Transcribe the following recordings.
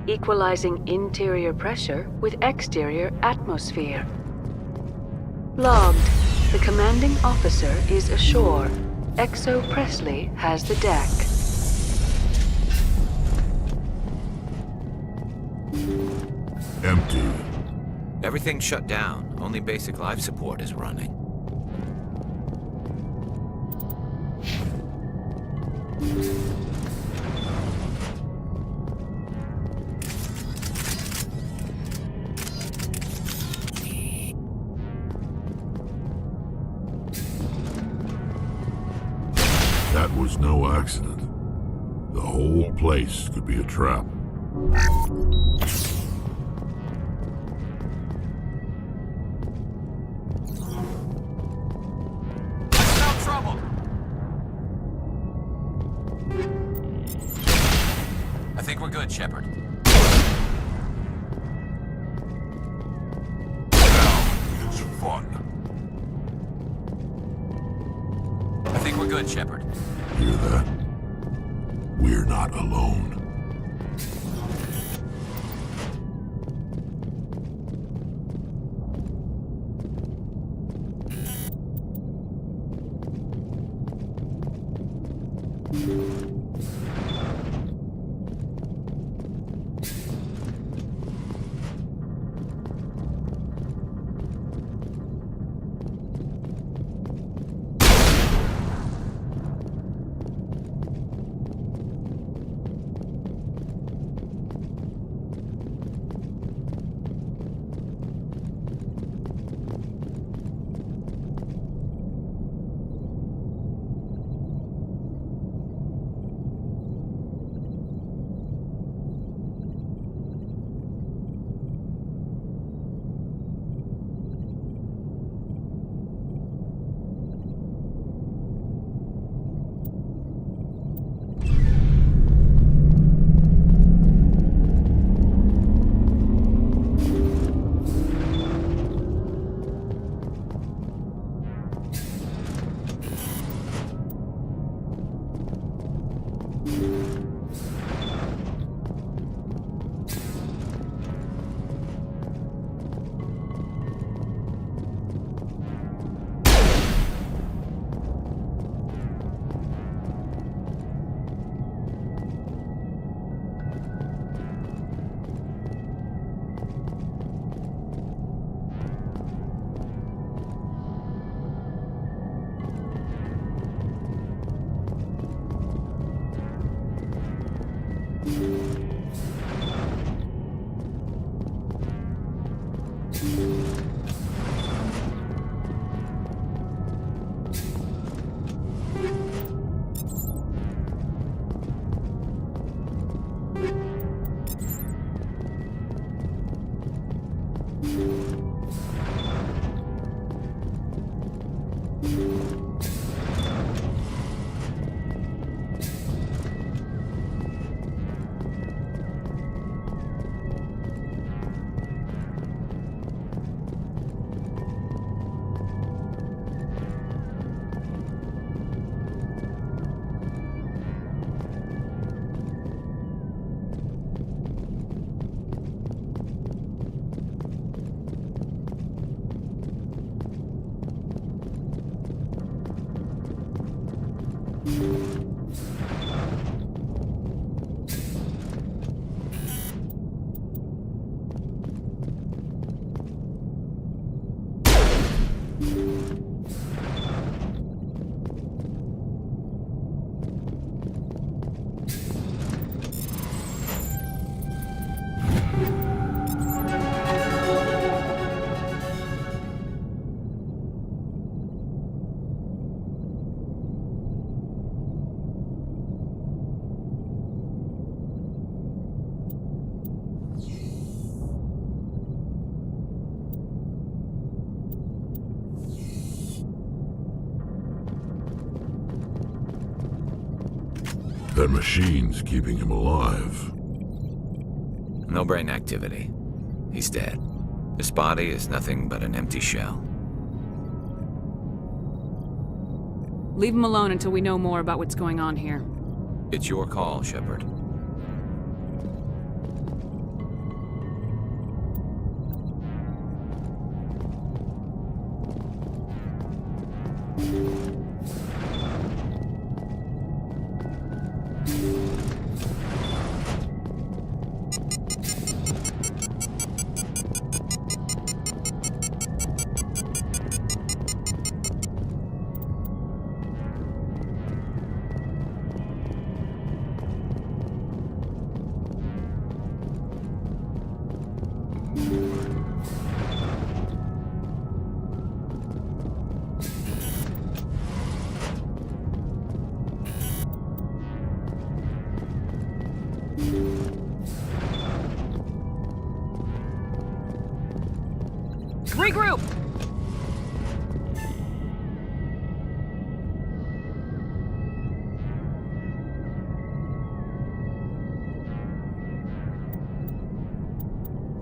Equalizing interior pressure with exterior atmosphere. Logged. The commanding officer is ashore. Exo Presley has the deck. Empty. Everything's shut down. Only basic life support is running. That was no accident. The whole place could be a trap. No trouble! I think we're good, Shepard. Now it's fun. I think we're good, Shepard. Hear that? We're not alone. That machine's keeping him alive. No brain activity. He's dead. His body is nothing but an empty shell. Leave him alone until we know more about what's going on here. It's your call, Shepard. Regroup!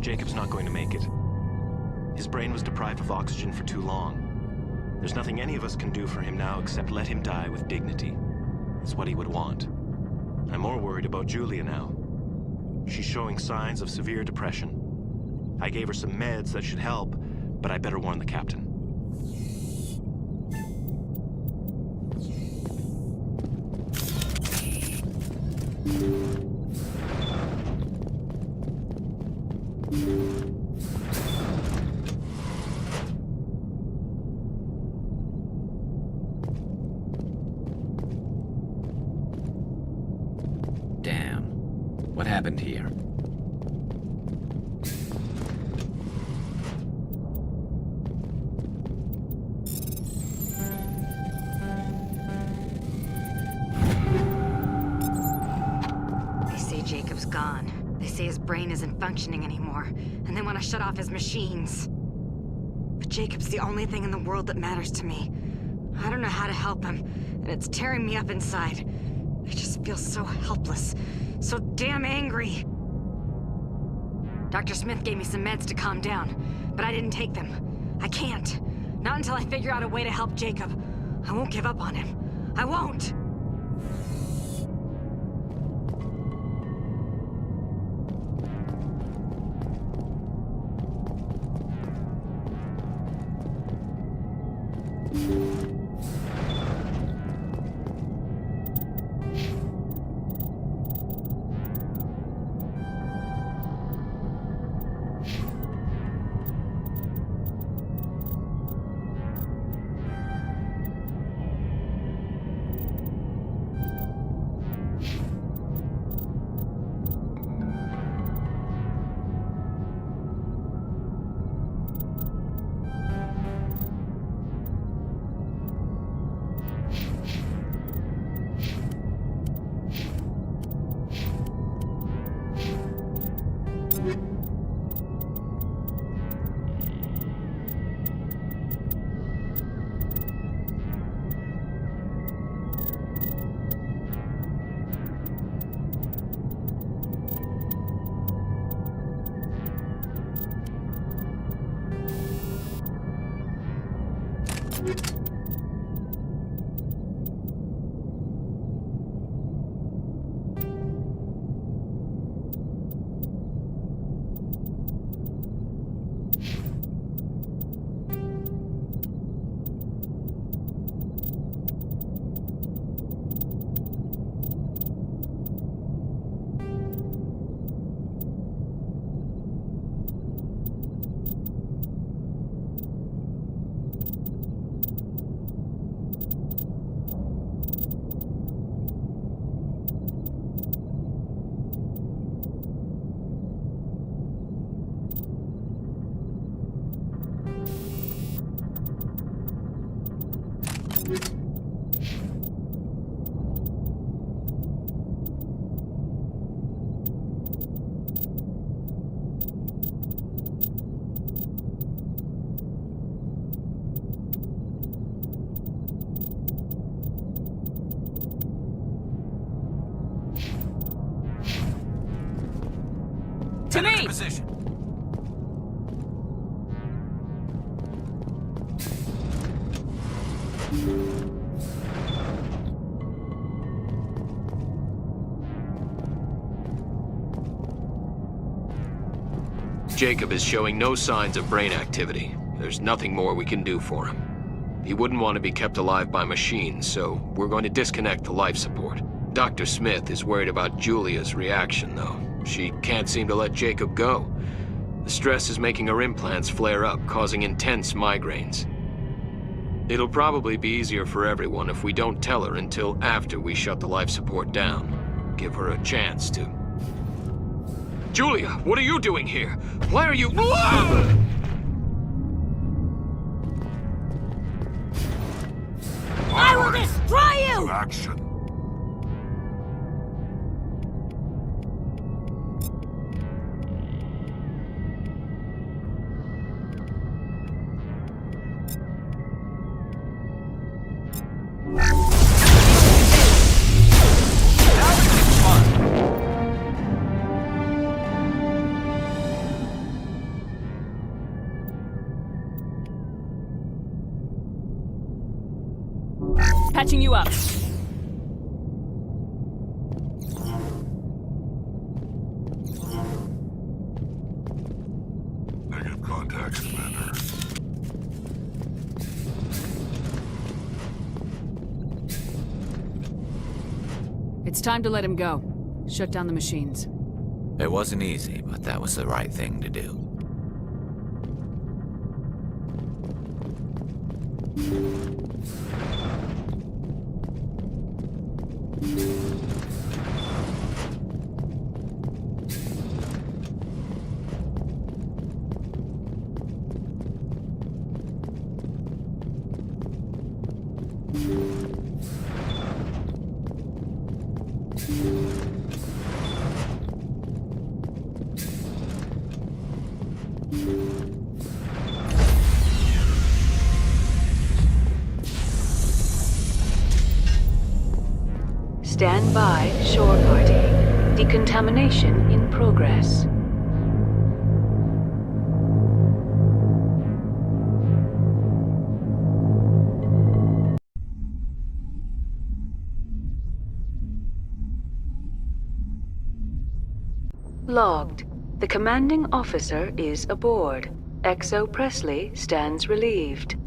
Jacob's not going to make it. His brain was deprived of oxygen for too long. There's nothing any of us can do for him now except let him die with dignity. It's what he would want. I'm more worried about Julia now. She's showing signs of severe depression. I gave her some meds that should help, but I better warn the captain. Damn. What happened here? They say Jacob's gone. They say his brain isn't functioning anymore, and they want to shut off his machines. But Jacob's the only thing in the world that matters to me. I don't know how to help him, and it's tearing me up inside. I just feel so helpless, so damn angry. Dr. Smith gave me some meds to calm down, but I didn't take them. I can't. Not until I figure out a way to help Jacob. I won't give up on him. I won't! To me! Position. Jacob is showing no signs of brain activity. There's nothing more we can do for him. He wouldn't want to be kept alive by machines, so we're going to disconnect the life support. Dr. Smith is worried about Julia's reaction, though. She can't seem to let Jacob go. The stress is making her implants flare up, causing intense migraines. It'll probably be easier for everyone if we don't tell her until after we shut the life support down. Give her a chance to... Julia, what are you doing here? Why are you... I will destroy you! Action. Patching you up. Negative contact, Commander. It's time to let him go. Shut down the machines. It wasn't easy, but that was the right thing to do. Stand by, shore party. Decontamination in progress. Logged. The commanding officer is aboard. XO Presley stands relieved.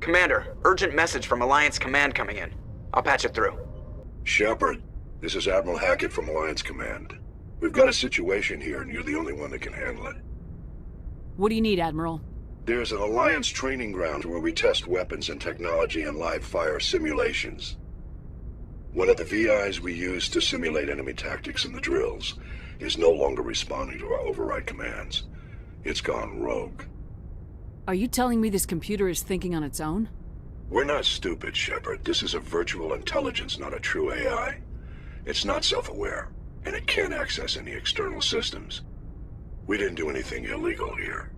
Commander, urgent message from Alliance Command coming in. I'll patch it through. Shepard, this is Admiral Hackett from Alliance Command. We've got a situation here, and you're the only one that can handle it. What do you need, Admiral? There's an Alliance training ground where we test weapons and technology in live-fire simulations. One of the VIs we use to simulate enemy tactics in the drills is no longer responding to our override commands. It's gone rogue. Are you telling me this computer is thinking on its own? We're not stupid, Shepard. This is a virtual intelligence, not a true AI. It's not self-aware, and it can't access any external systems. We didn't do anything illegal here.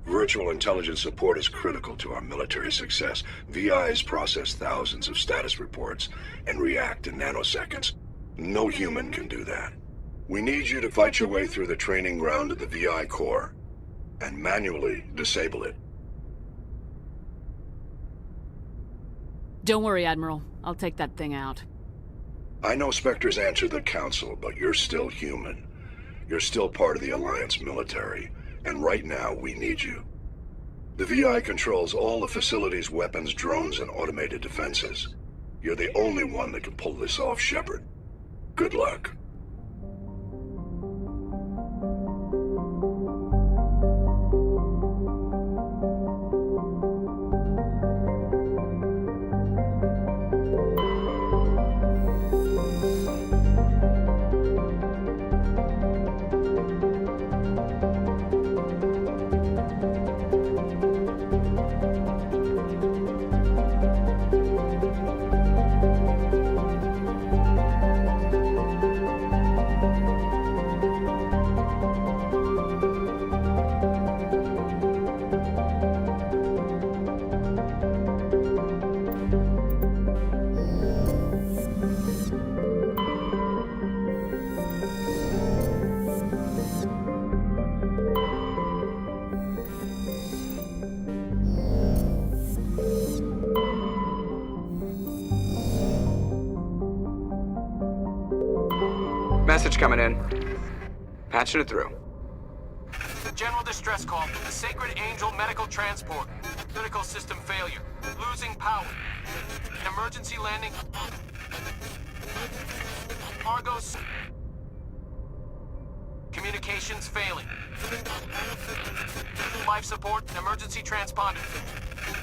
Virtual intelligence support is critical to our military success. VIs process thousands of status reports and react in nanoseconds. No human can do that. We need you to fight your way through the training ground of the VI core and manually disable it. Don't worry, Admiral. I'll take that thing out. I know Spectres answer the Council, but you're still human. You're still part of the Alliance military, and right now we need you. The VI controls all the facility's weapons, drones, and automated defenses. You're the only one that can pull this off, Shepard. Good luck. message coming in. Patching it through. General distress call. The Sacred Angel medical transport. Critical system failure. Losing power. An emergency landing. Argos. Communications failing. Life support and emergency transponder.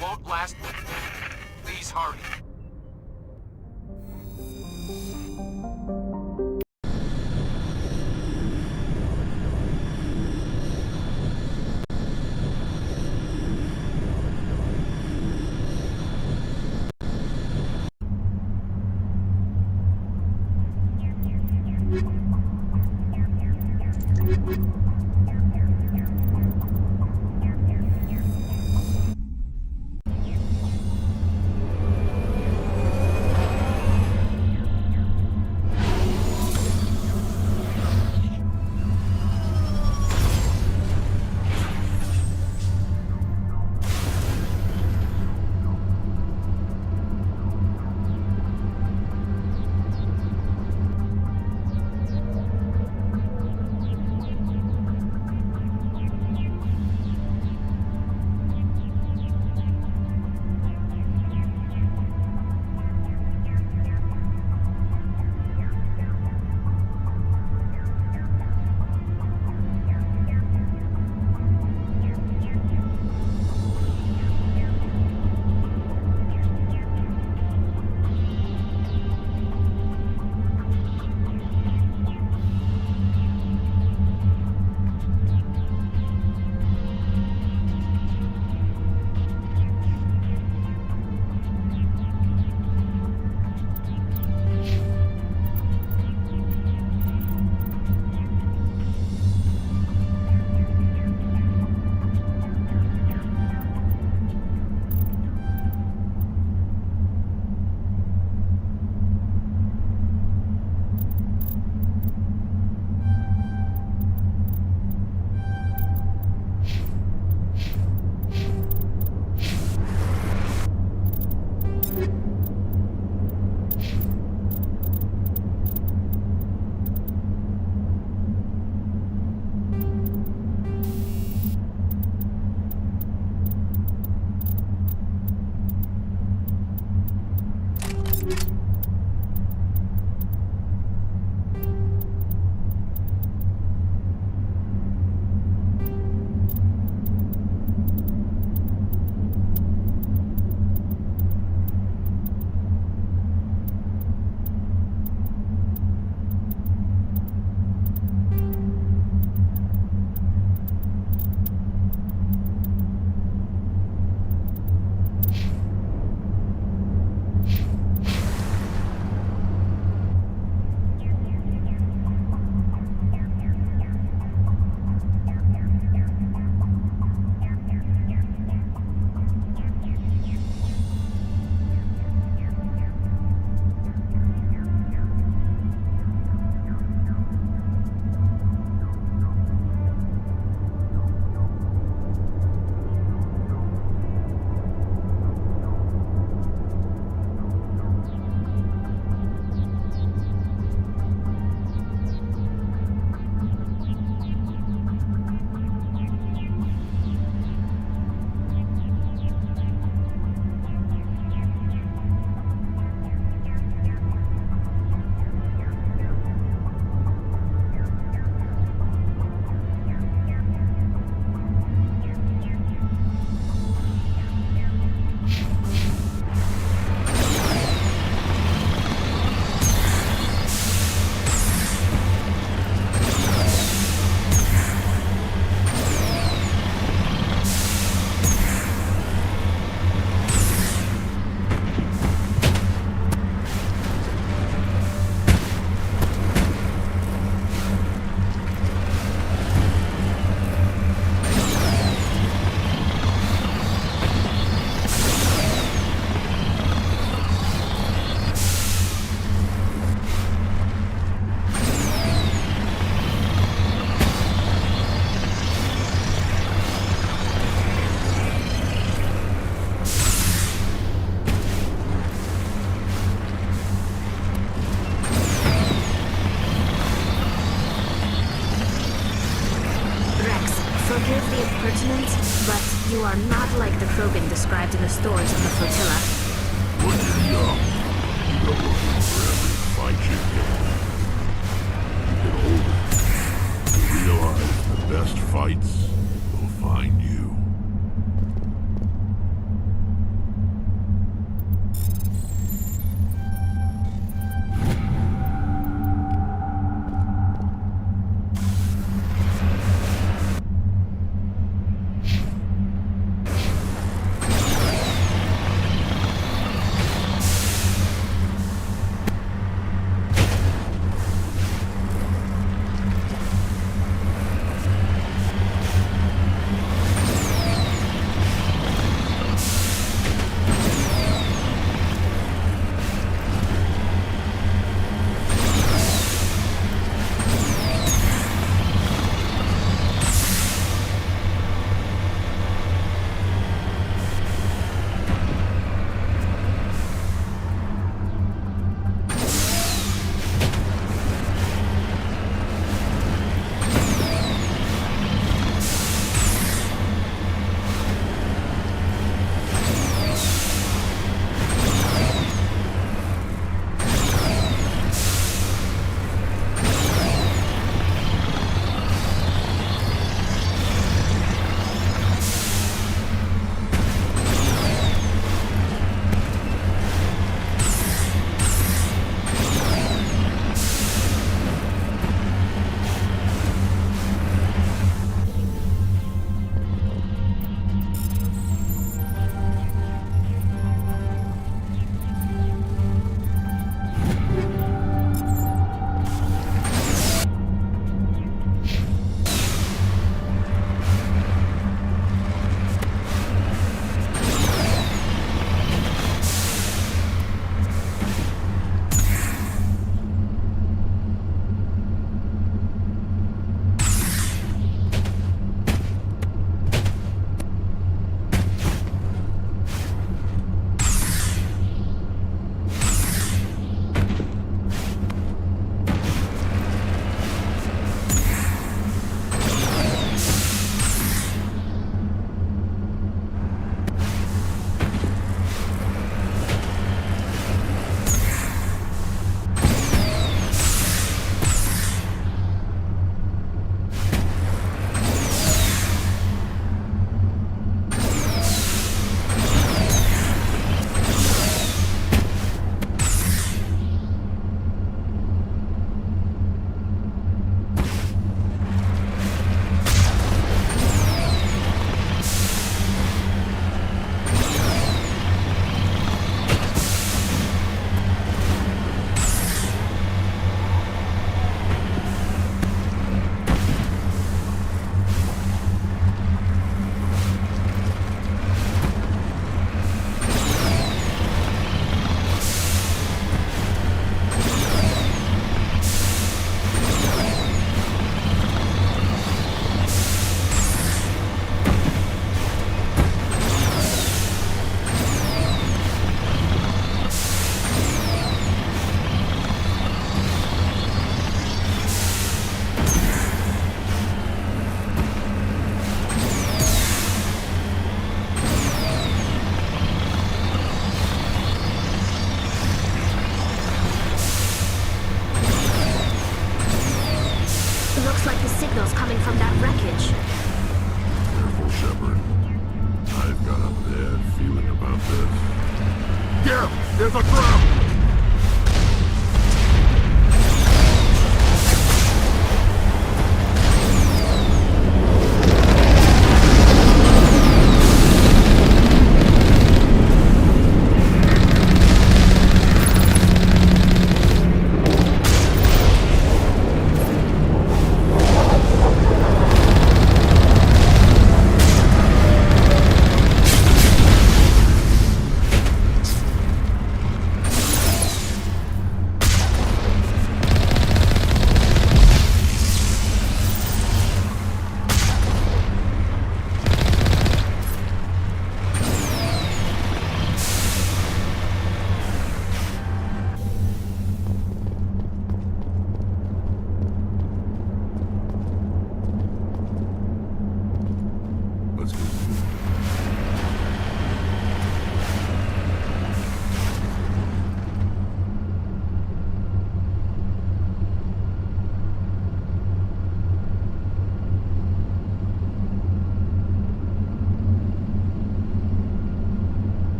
Won't last. Please hurry. described in the stories on the flotilla. When you're young, you go looking for every fight you get. You get older, you realize the best fights will find you. Looks like the signal's coming from that wreckage. Careful, Shepard. I've got a bad feeling about this. Yeah, there's a trap!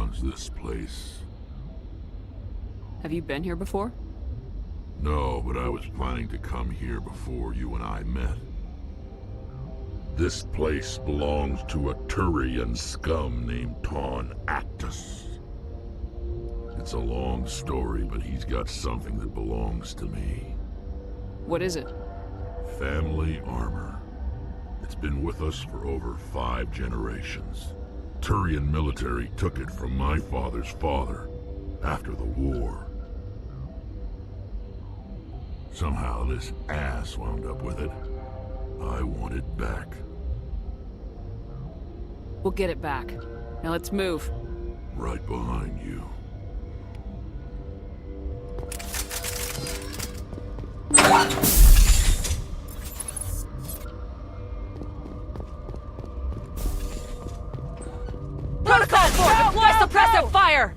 runs this place? Have you been here before? No, but I was planning to come here before you and I met. This place belongs to a Turian scum named Ton Actus. It's a long story, but he's got something that belongs to me. What is it? Family armor. It's been with us for over 5 generations. Turian military took it from my father's father after the war. Somehow this ass wound up with it. I want it back. We'll get it back. Now let's move. Right behind you. Protocol 4, deploy suppressive fire!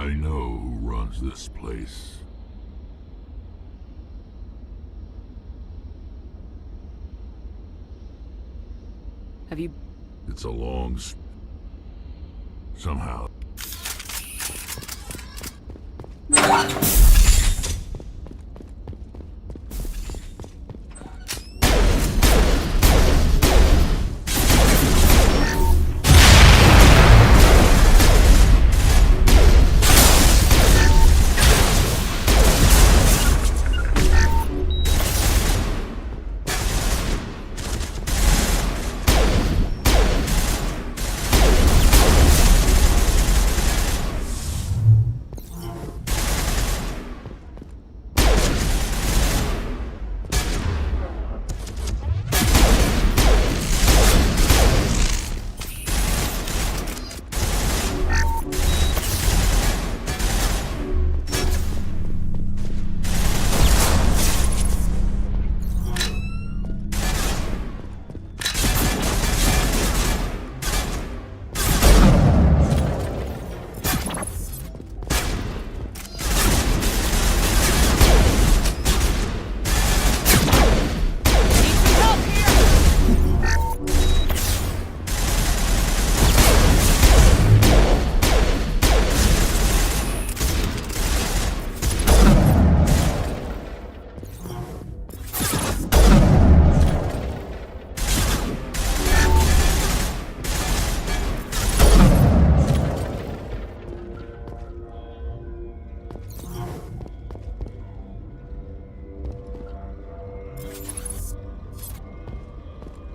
I know who runs this place. Have you... It's a long... Somehow...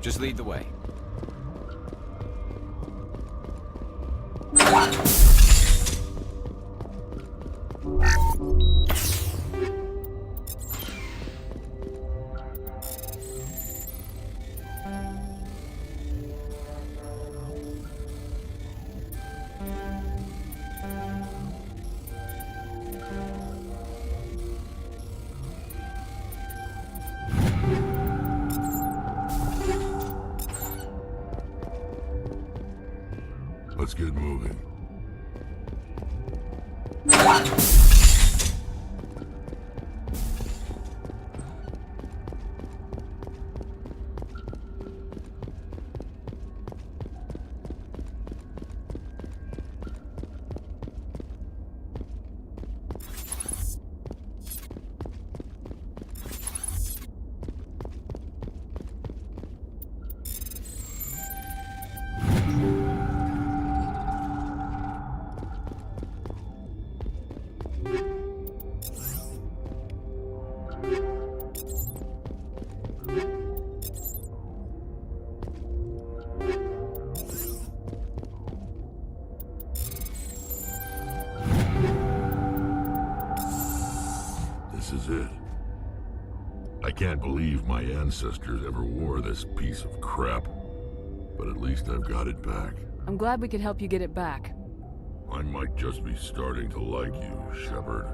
Just lead the way. Let's get moving. This is it. I can't believe my ancestors ever wore this piece of crap. But at least I've got it back. I'm glad we could help you get it back. I might just be starting to like you, Shepard.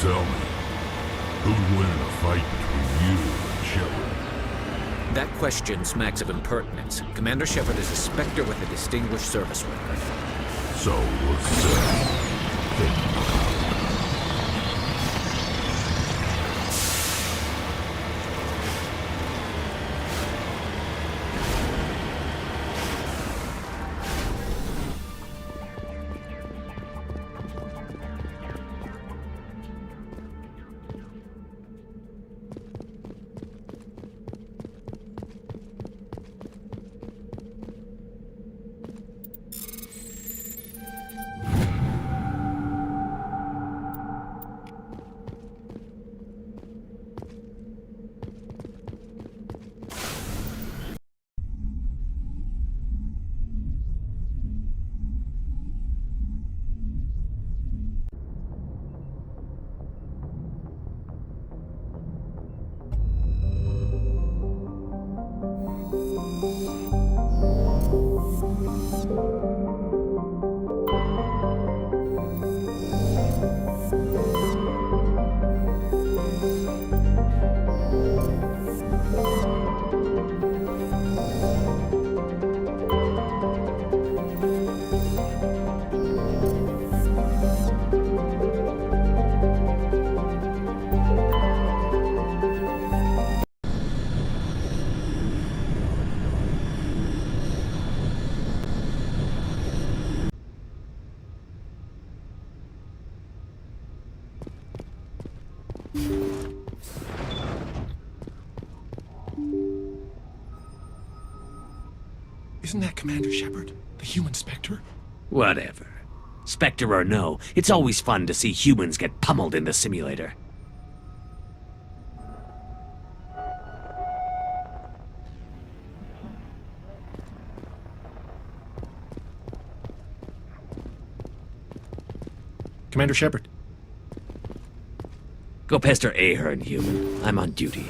tell me, who'd win in a fight between you and Shepard? That question smacks of impertinence. Commander Shepard is a Spectre with a distinguished service record. So was think about it. Isn't that Commander Shepard, the human Spectre? Whatever. Spectre or no, it's always fun to see humans get pummeled in the simulator. Commander Shepard. Go pester Ahern, human. I'm on duty.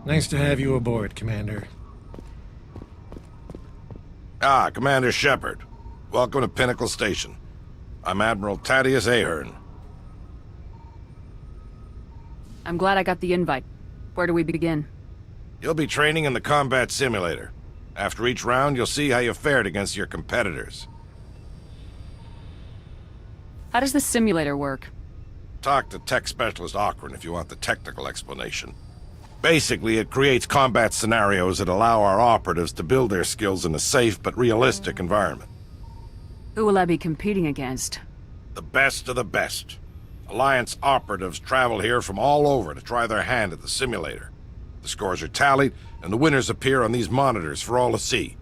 Nice to have you aboard, Commander. Ah, Commander Shepard. Welcome to Pinnacle Station. I'm Admiral Thaddeus Ahern. I'm glad I got the invite. Where do we begin? You'll be training in the combat simulator. After each round, you'll see how you fared against your competitors. How does the simulator work? Talk to Tech Specialist Ocran if you want the technical explanation. Basically, it creates combat scenarios that allow our operatives to build their skills in a safe but realistic environment. Who will I be competing against? The best of the best. Alliance operatives travel here from all over to try their hand at the simulator. The scores are tallied, and the winners appear on these monitors for all to see.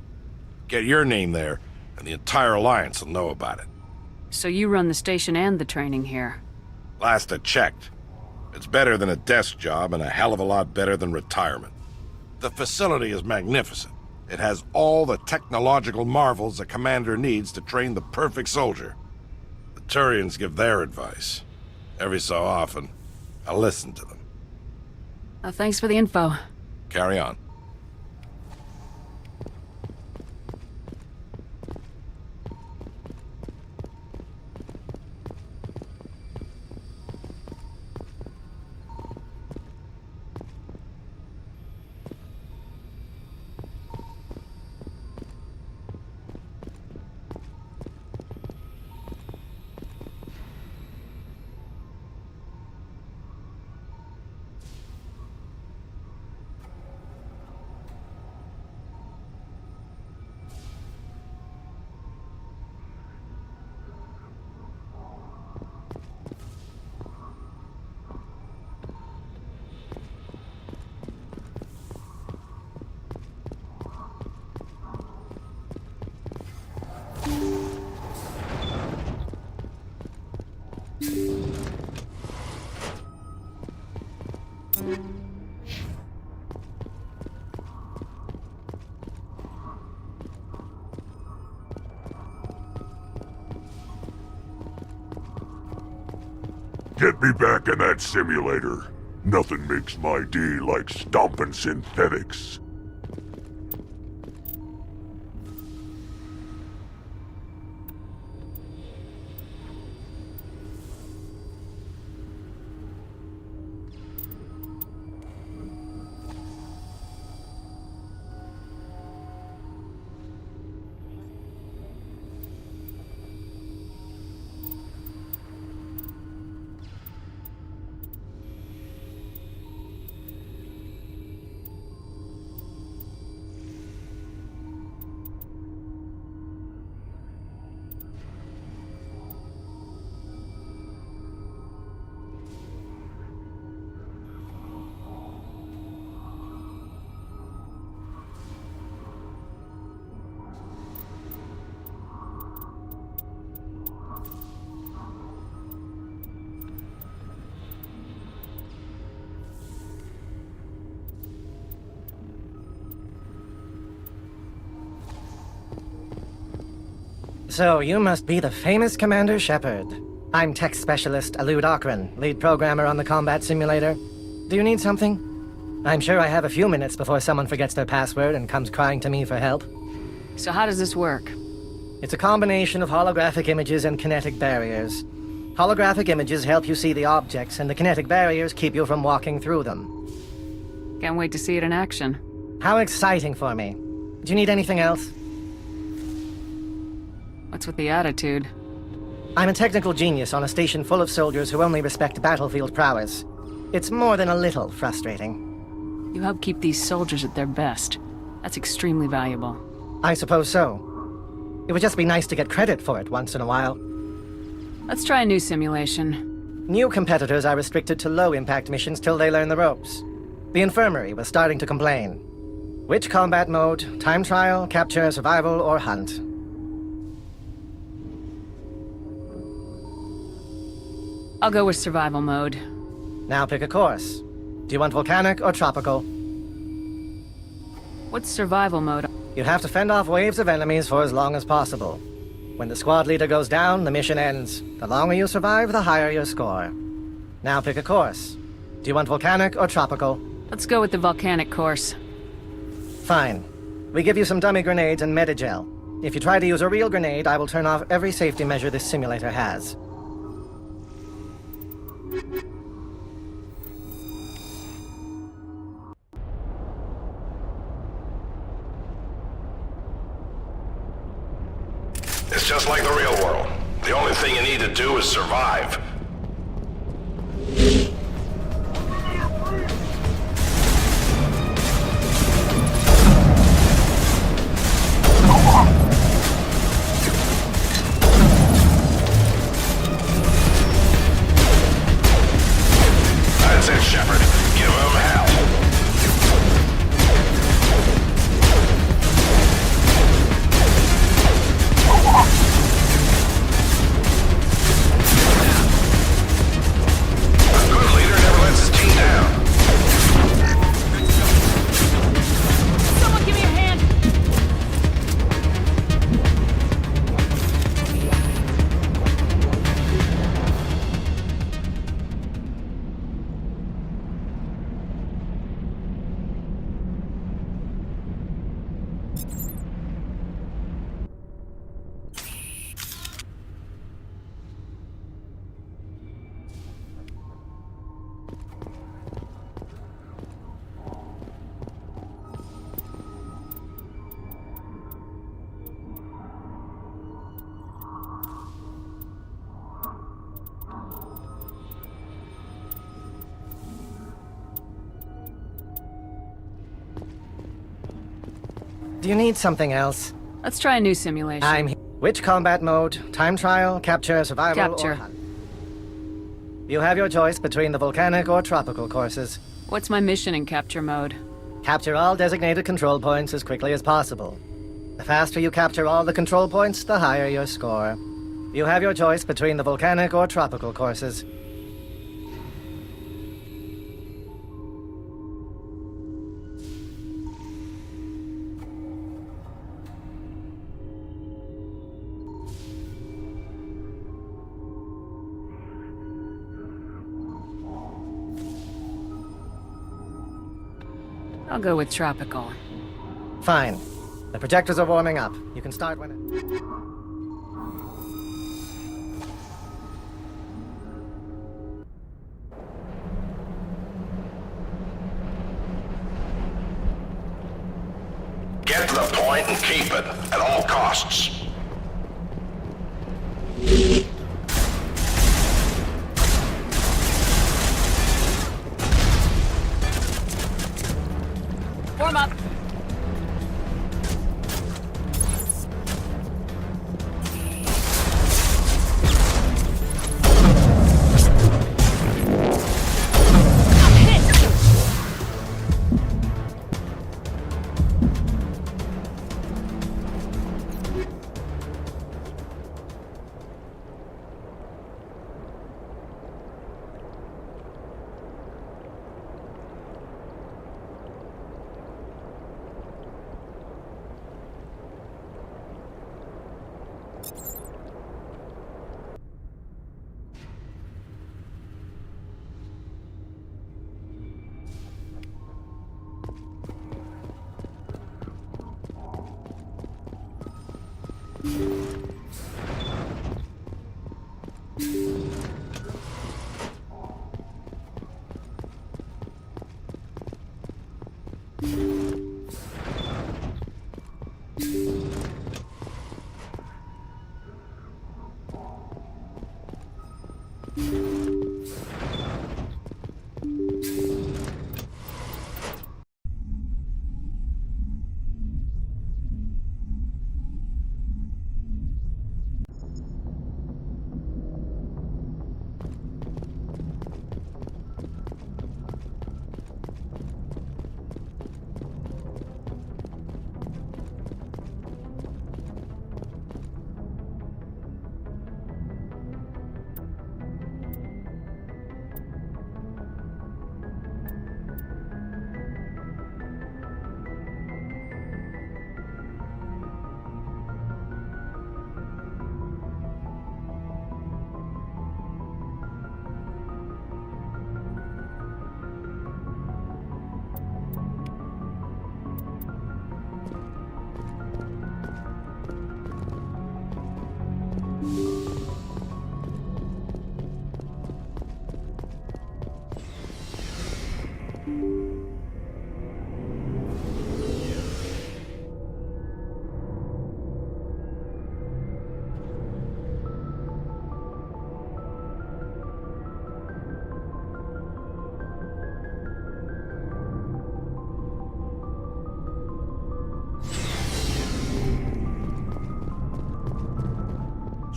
Get your name there, and the entire Alliance will know about it. So you run the station and the training here? Last I checked. It's better than a desk job and a hell of a lot better than retirement. The facility is magnificent. It has all the technological marvels a commander needs to train the perfect soldier. The Turians give their advice. Every so often, I listen to them. Thanks for the info. Carry on. Get me back in that simulator. Nothing makes my day like stomping synthetics. So, you must be the famous Commander Shepard. I'm Tech Specialist Alud Akron, lead programmer on the combat simulator. Do you need something? I'm sure I have a few minutes before someone forgets their password and comes crying to me for help. So how does this work? It's a combination of holographic images and kinetic barriers. Holographic images help you see the objects, and the kinetic barriers keep you from walking through them. Can't wait to see it in action. How exciting for me. Do you need anything else? What's with the attitude? I'm a technical genius on a station full of soldiers who only respect battlefield prowess. It's more than a little frustrating. You help keep these soldiers at their best. That's extremely valuable. I suppose so. It would just be nice to get credit for it once in a while. Let's try a new simulation. New competitors are restricted to low-impact missions till they learn the ropes. The infirmary was starting to complain. Which combat mode? Time trial, capture, survival, or hunt? I'll go with survival mode. Now pick a course. Do you want volcanic or tropical? What's survival mode? You have to fend off waves of enemies for as long as possible. When the squad leader goes down, the mission ends. The longer you survive, the higher your score. Now pick a course. Do you want volcanic or tropical? Let's go with the volcanic course. Fine. We give you some dummy grenades and medigel. If you try to use a real grenade, I will turn off every safety measure this simulator has. It's just like the real world. The only thing you need to do is survive. That's it, Shepard. Give him hell. Someone give me a hand! Do you need something else? Let's try a new simulation. Which combat mode? Time trial, capture, survival, Capture. or hunt? You have your choice between the volcanic or tropical courses. What's my mission in capture mode? Capture all designated control points as quickly as possible. The faster you capture all the control points, the higher your score. You have your choice between the volcanic or tropical courses. I'll go with tropical. Fine. The projectors are warming up. You can start when Get to the point and keep it, at all costs. Warm up.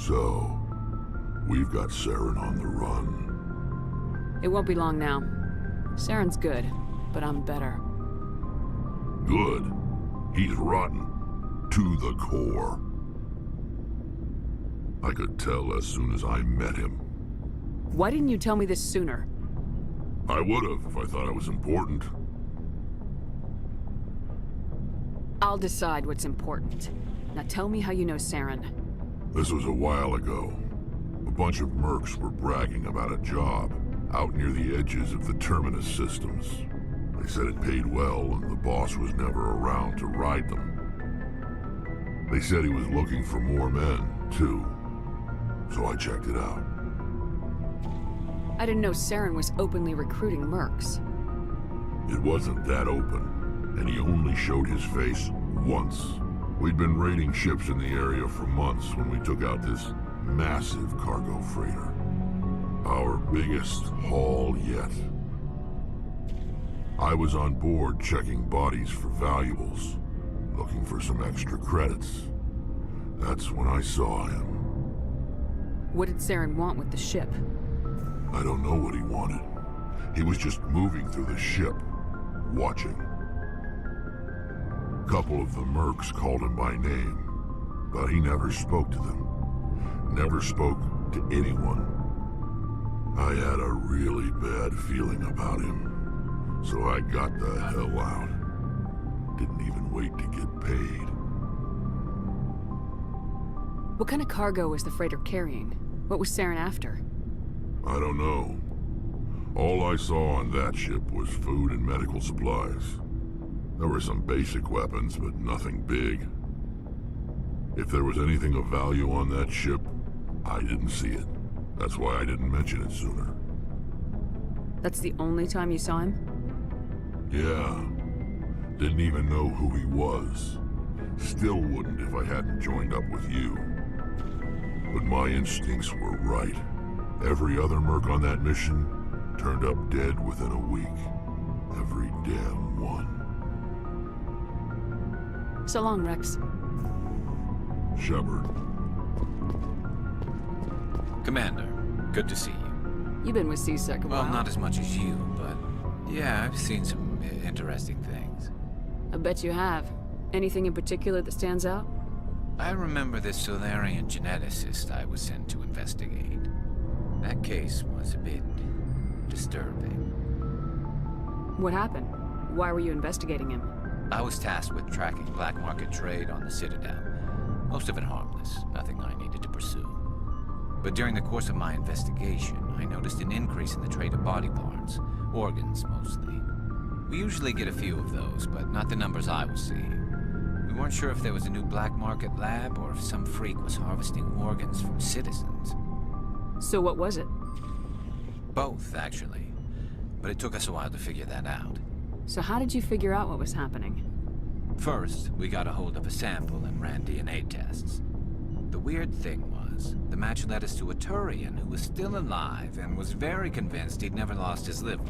So, we've got Saren on the run. It won't be long now. Saren's good, but I'm better. Good. He's rotten. To the core. I could tell as soon as I met him. Why didn't you tell me this sooner? I would've if I thought it was important. I'll decide what's important. Now tell me how you know Saren. This was a while ago. A bunch of mercs were bragging about a job out near the edges of the Terminus systems. They said it paid well and the boss was never around to ride them. They said he was looking for more men, too. So I checked it out. I didn't know Saren was openly recruiting mercs. It wasn't that open, and he only showed his face once. We'd been raiding ships in the area for months when we took out this massive cargo freighter. Our biggest haul yet. I was on board checking bodies for valuables, looking for some extra credits. That's when I saw him. What did Saren want with the ship? I don't know what he wanted. He was just moving through the ship, watching. A couple of the mercs called him by name, but he never spoke to them. Never spoke to anyone. I had a really bad feeling about him, so I got the hell out. Didn't even wait to get paid. What kind of cargo was the freighter carrying? What was Saren after? I don't know. All I saw on that ship was food and medical supplies. There were some basic weapons, but nothing big. If there was anything of value on that ship, I didn't see it. That's why I didn't mention it sooner. That's the only time you saw him? Yeah. Didn't even know who he was. Still wouldn't if I hadn't joined up with you. But my instincts were right. Every other merc on that mission turned up dead within a week. Every damn one. So long, Rex. Shepard. Commander, good to see you. You've been with C-Sec a while. Well, not as much as you, but yeah, I've seen some interesting things. I bet you have. Anything in particular that stands out? I remember this Solarian geneticist I was sent to investigate. That case was a bit disturbing. What happened? Why were you investigating him? I was tasked with tracking black market trade on the Citadel. Most of it harmless, nothing I needed to pursue. But during the course of my investigation, I noticed an increase in the trade of body parts, organs mostly. We usually get a few of those, but not the numbers I was seeing. We weren't sure if there was a new black market lab or if some freak was harvesting organs from citizens. So what was it? Both, actually. But it took us a while to figure that out. So how did you figure out what was happening? First, we got a hold of a sample and ran DNA tests. The weird thing was, the match led us to a Turian who was still alive and was very convinced he'd never lost his liver.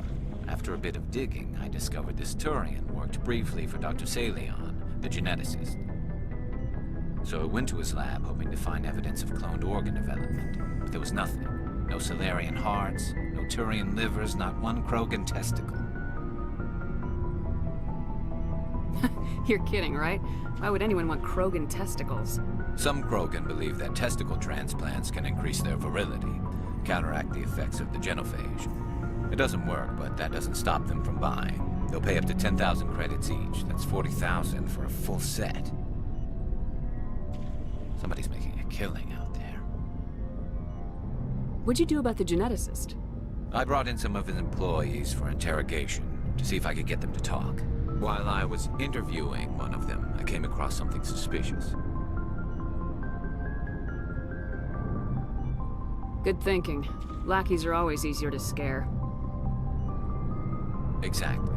After a bit of digging, I discovered this Turian worked briefly for Dr. Salion, the geneticist. So I went to his lab hoping to find evidence of cloned organ development. But there was nothing. No Solarian hearts, no Turian livers, not one Krogan testicle. You're kidding, right? Why would anyone want Krogan testicles? Some Krogan believe that testicle transplants can increase their virility, counteract the effects of the genophage. It doesn't work, but that doesn't stop them from buying. They'll pay up to 10,000 credits each. That's 40,000 for a full set. Somebody's making a killing out there. What'd you do about the geneticist? I brought in some of his employees for interrogation to see if I could get them to talk. While I was interviewing one of them, I came across something suspicious. Good thinking. Lackeys are always easier to scare. Exactly.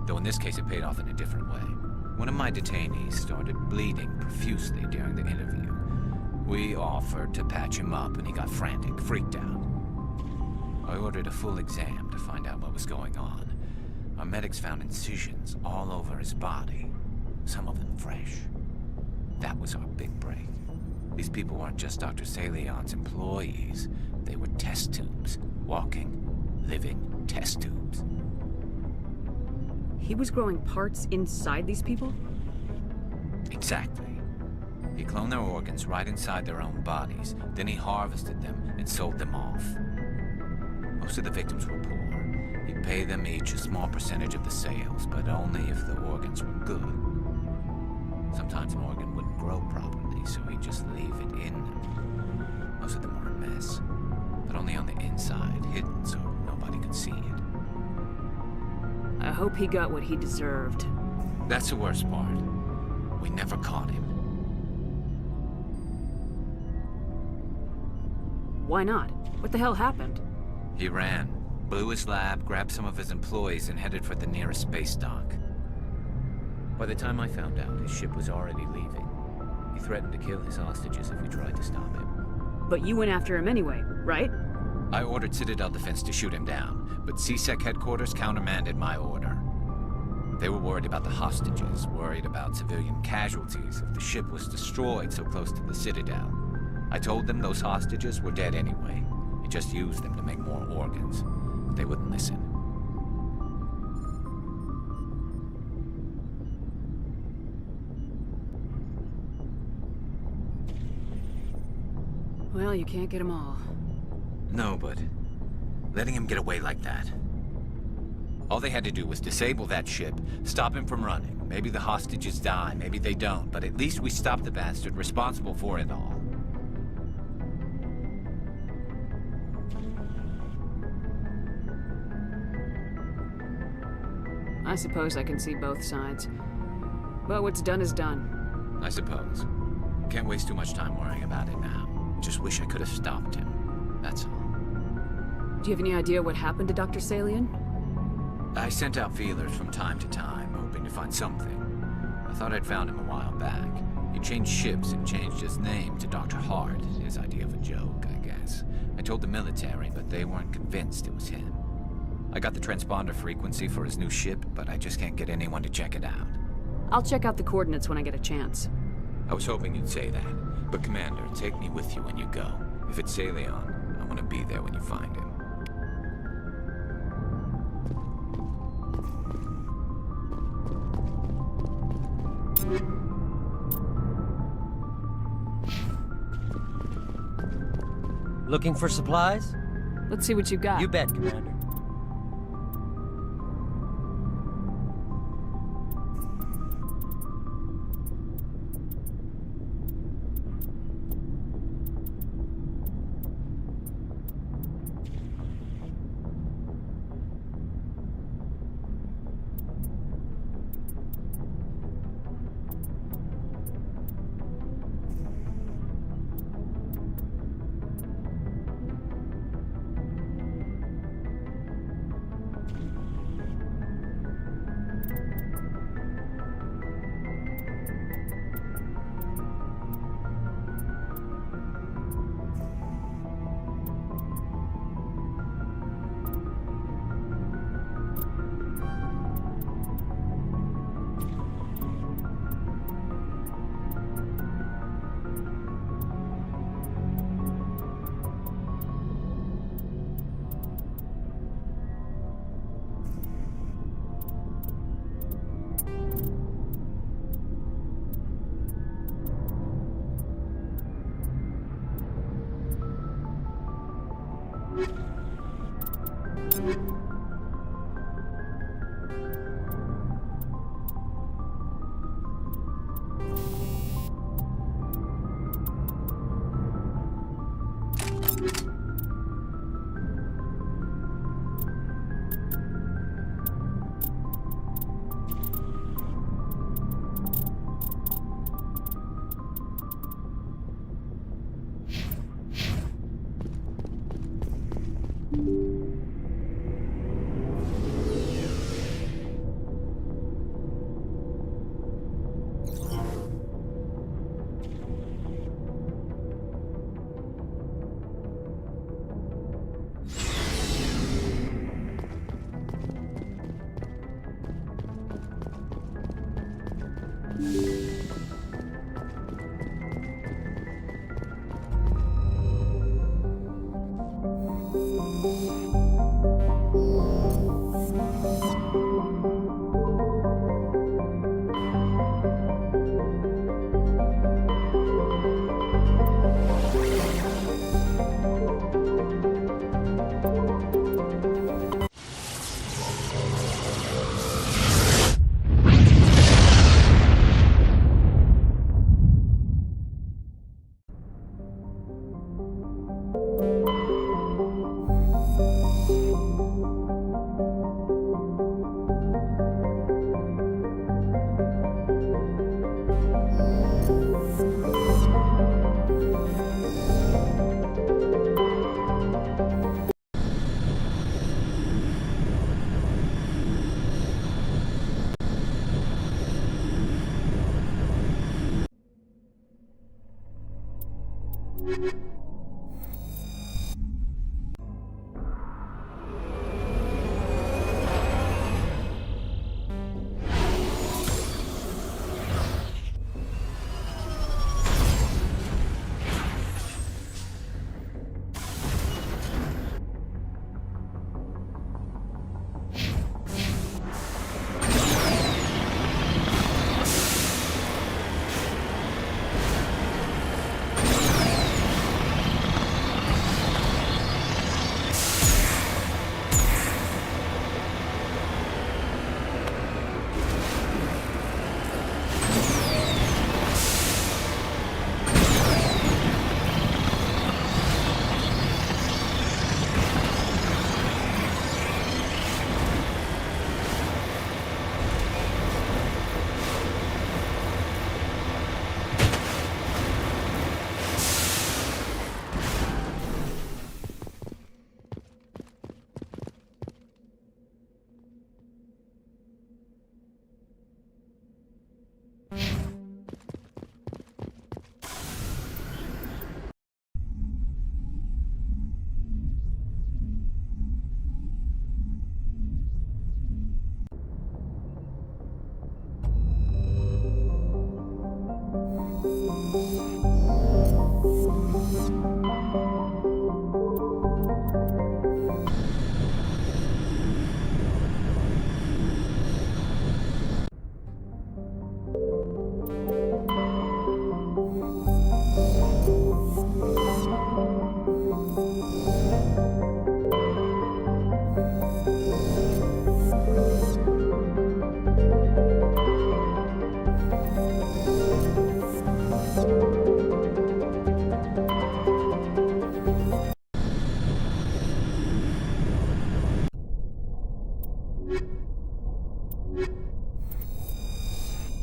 Though in this case it paid off in a different way. One of my detainees started bleeding profusely during the interview. We offered to patch him up and he got frantic, freaked out. I ordered a full exam to find out what was going on. Our medics found incisions all over his body, some of them fresh. That was our big break. These people weren't just Dr. Salion's employees. They were test tubes. Walking, living test tubes. He was growing parts inside these people? Exactly. He cloned their organs right inside their own bodies. Then he harvested them and sold them off. Most of the victims were poor. He'd pay them each a small percentage of the sales, but only if the organs were good. Sometimes an organ wouldn't grow properly, so he'd just leave it in them. Most of them were a mess, but only on the inside, hidden so nobody could see it. I hope he got what he deserved. That's the worst part. We never caught him. Why not? What the hell happened? He ran, blew his lab, grabbed some of his employees, and headed for the nearest space dock. By the time I found out, his ship was already leaving. He threatened to kill his hostages if we tried to stop him. But you went after him anyway, right? I ordered Citadel Defense to shoot him down, but CSEC headquarters countermanded my order. They were worried about the hostages, worried about civilian casualties if the ship was destroyed so close to the Citadel. I told them those hostages were dead anyway. He just used them to make more organs. But they wouldn't listen. Well, you can't get them all. No, but letting him get away like that. All they had to do was disable that ship, stop him from running. Maybe the hostages die, maybe they don't, but at least we stopped the bastard responsible for it all. I suppose I can see both sides. But what's done is done. I suppose. Can't waste too much time worrying about it now. Just wish I could have stopped him. That's all. Do you have any idea what happened to Dr. Salion? I sent out feelers from time to time, hoping to find something. I thought I'd found him a while back. He changed ships and changed his name to Dr. Hart, his idea of a joke, I guess. I told the military, but they weren't convinced it was him. I got the transponder frequency for his new ship, but I just can't get anyone to check it out. I'll check out the coordinates when I get a chance. I was hoping you'd say that. But Commander, take me with you when you go. If it's Salion, I want to be there when you find him. Looking for supplies? Let's see what you got. You bet, Commander.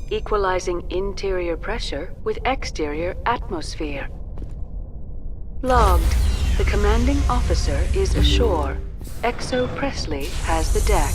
Equalizing interior pressure with exterior atmosphere. Logged. The commanding officer is ashore. Exo Presley has the deck.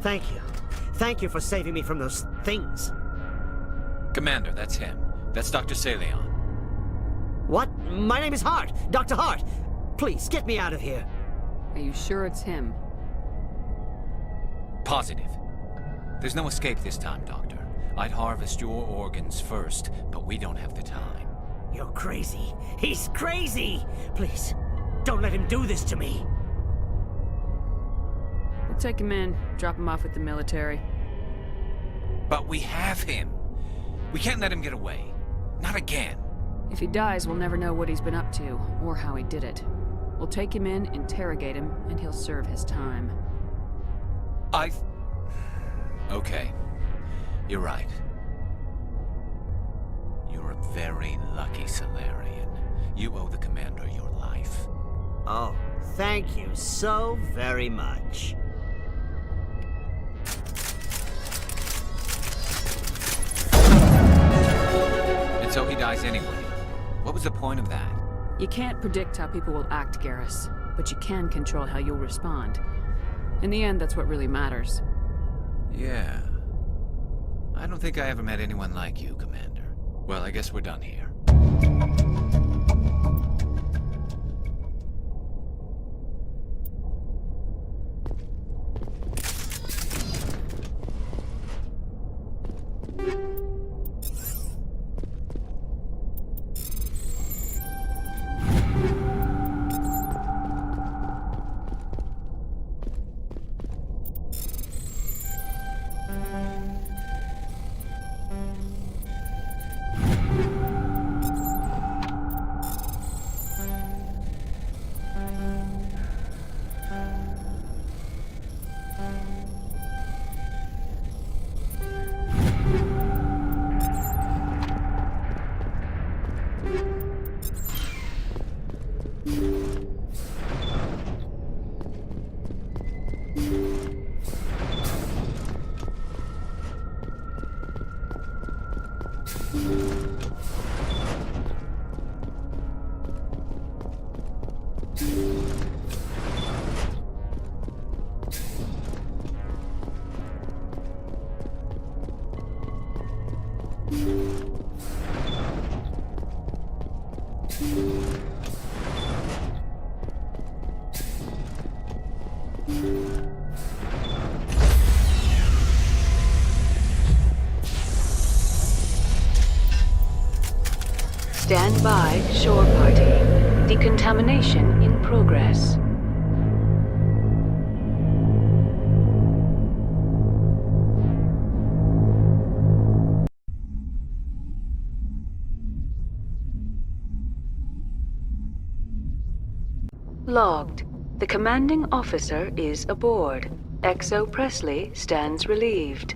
Thank you. Thank you for saving me from those things. Commander, that's him. That's Dr. Saleon. What? My name is Hart. Dr. Hart. Please, get me out of here. Are you sure it's him? Positive. There's no escape this time, Doctor. I'd harvest your organs first, but we don't have the time. You're crazy. He's crazy! Please, don't let him do this to me. We'll take him in, drop him off with the military. But we have him. We can't let him get away. Not again. If he dies, we'll never know what he's been up to, or how he did it. We'll take him in, interrogate him, and he'll serve his time. Okay. You're right. You're a very lucky Solarian. You owe the Commander your life. Oh, thank you so very much. And so he dies anyway. What was the point of that? You can't predict how people will act, Garrus, but you can control how you'll respond. In the end, that's what really matters. Yeah. I don't think I ever met anyone like you, Commander. Well, I guess we're done here. Stand by, shore party. Decontamination in progress. Logged. The commanding officer is aboard. XO Presley stands relieved.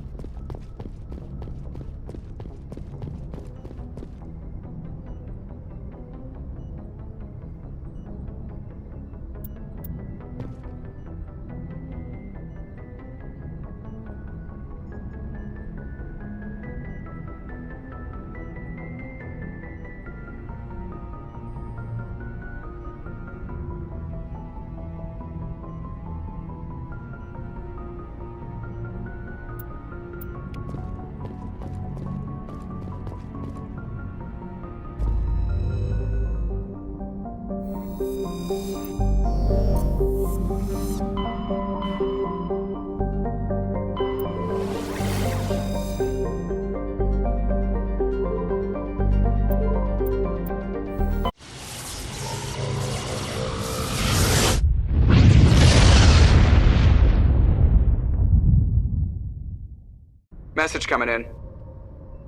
Message coming in.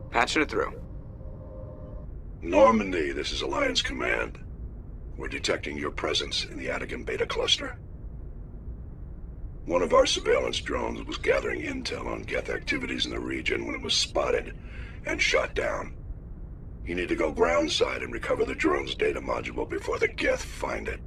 Patching it through. Normandy, this is Alliance Command. We're detecting your presence in the Attican Beta Cluster. One of our surveillance drones was gathering intel on Geth activities in the region when it was spotted and shot down. You need to go groundside and recover the drone's data module before the Geth find it.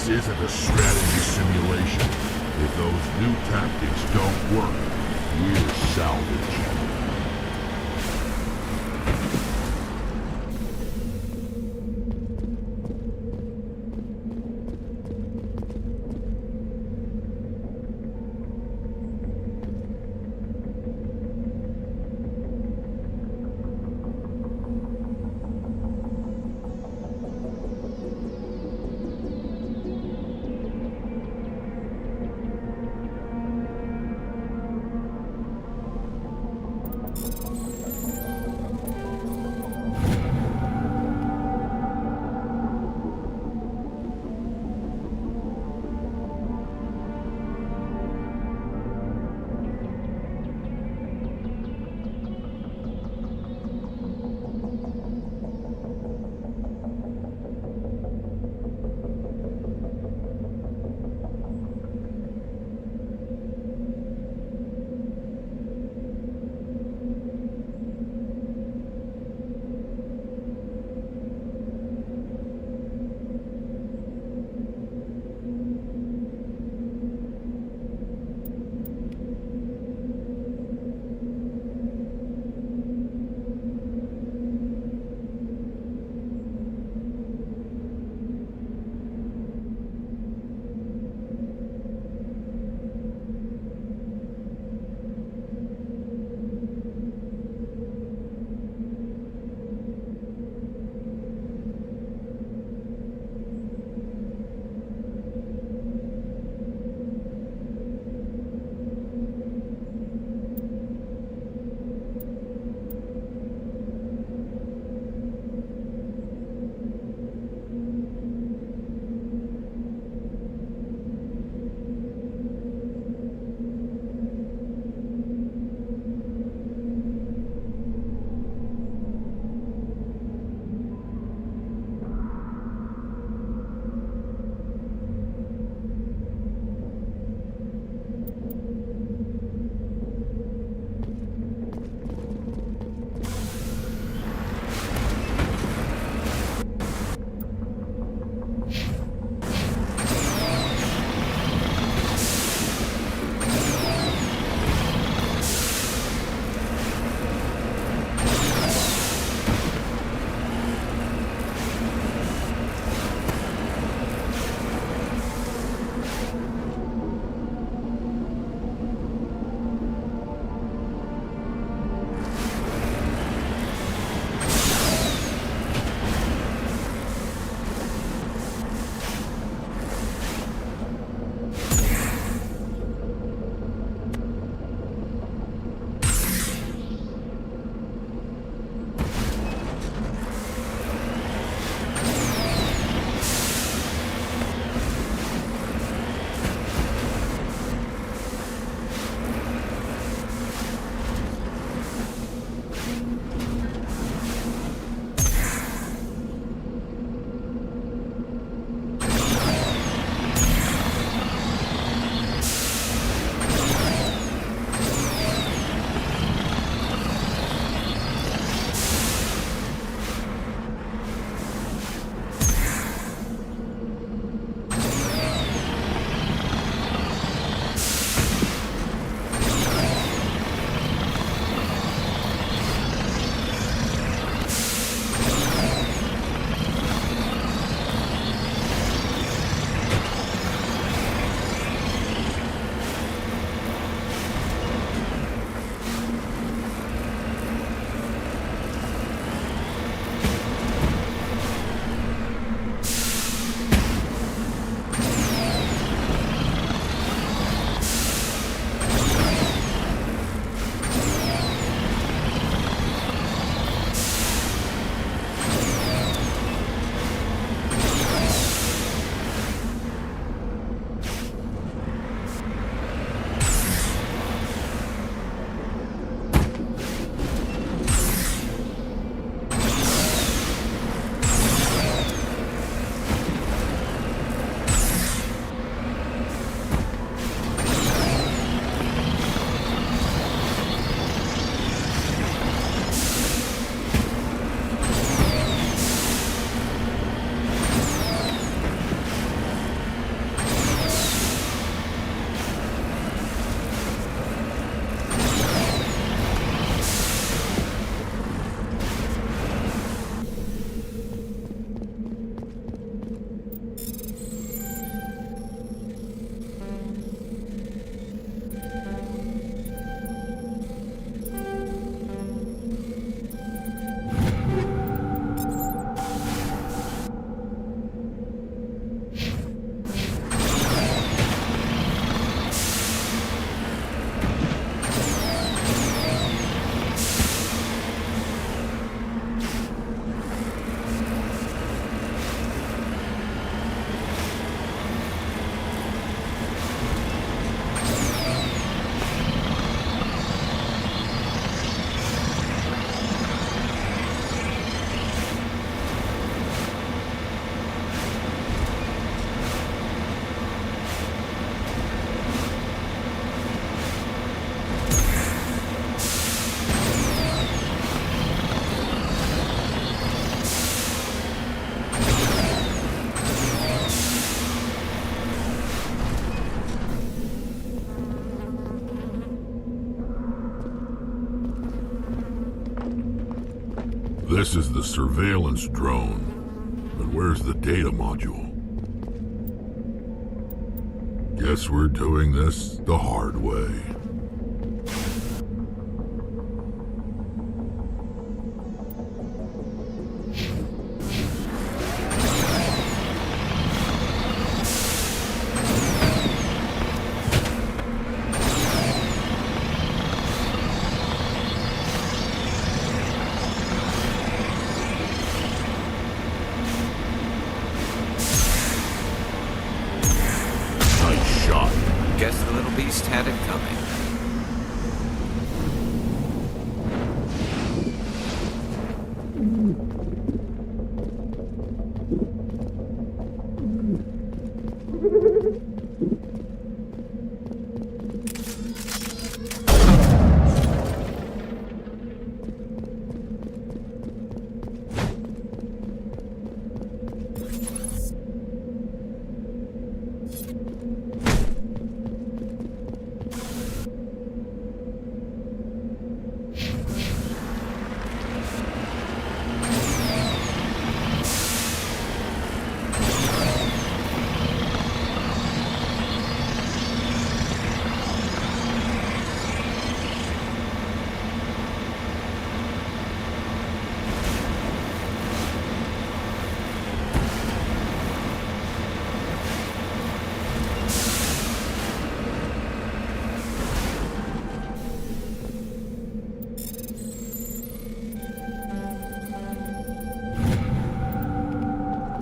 This isn't a strategy simulation. If those new tactics don't work, we're salvage. This is the surveillance drone, but where's the data module? Guess we're doing this the hard way. Guess the little beast had it coming.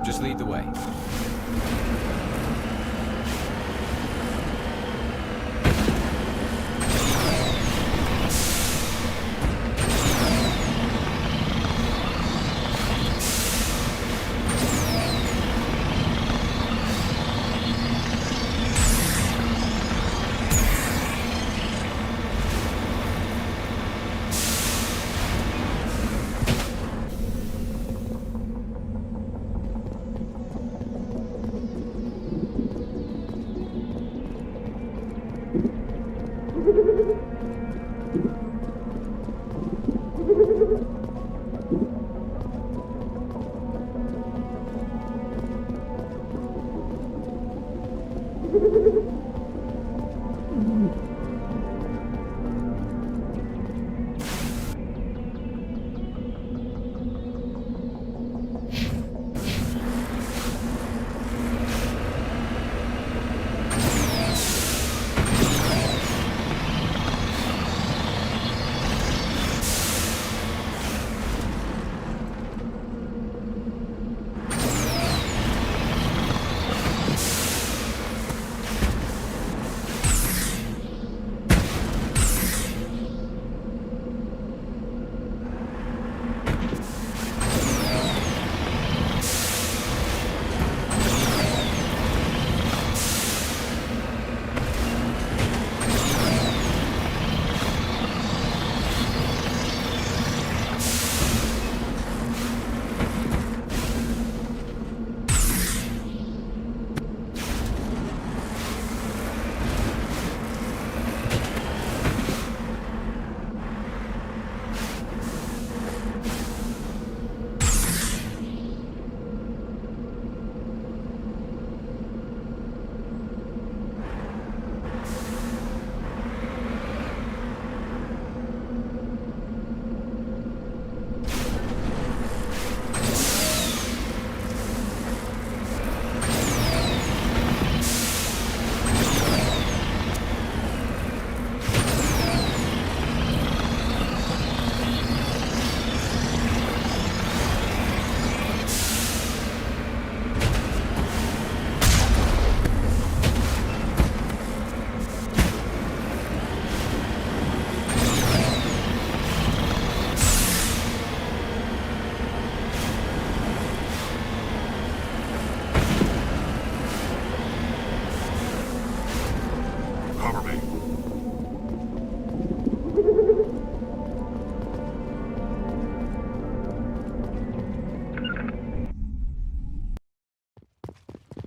Just lead the way.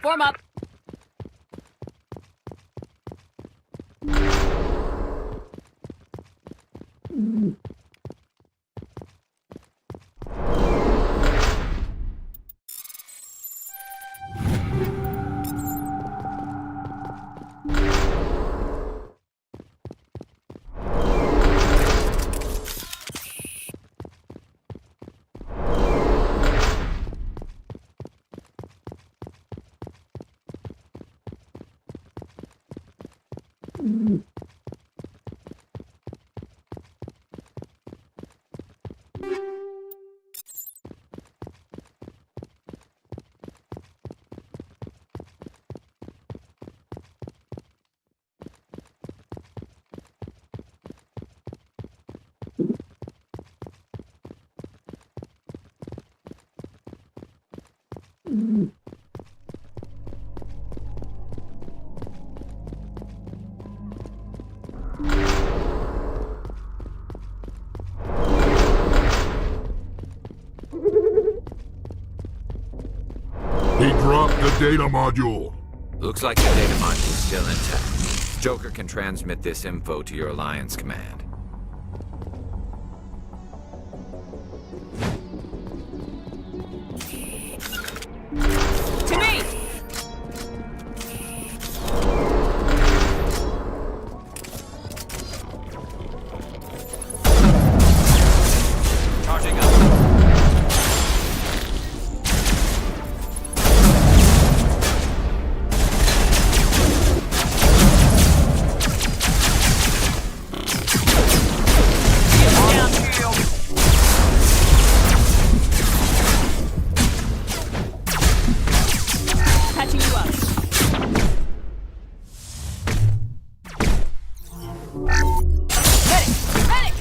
Form up. He dropped the data module. Looks like the data module's still intact. Joker can transmit this info to your Alliance command. To me! Charging up. Patching you up. Medic! Medic!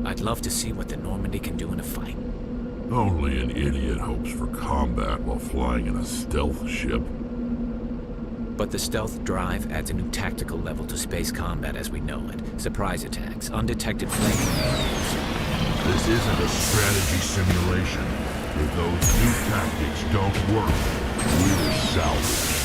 I'd love to see what the Normandy can do in a fight. Only an idiot hopes for combat while flying in a stealth ship. But the stealth drive adds a new tactical level to space combat as we know it. Surprise attacks, undetected flaming. This isn't a strategy simulation. If those new tactics don't work, we're salvaged.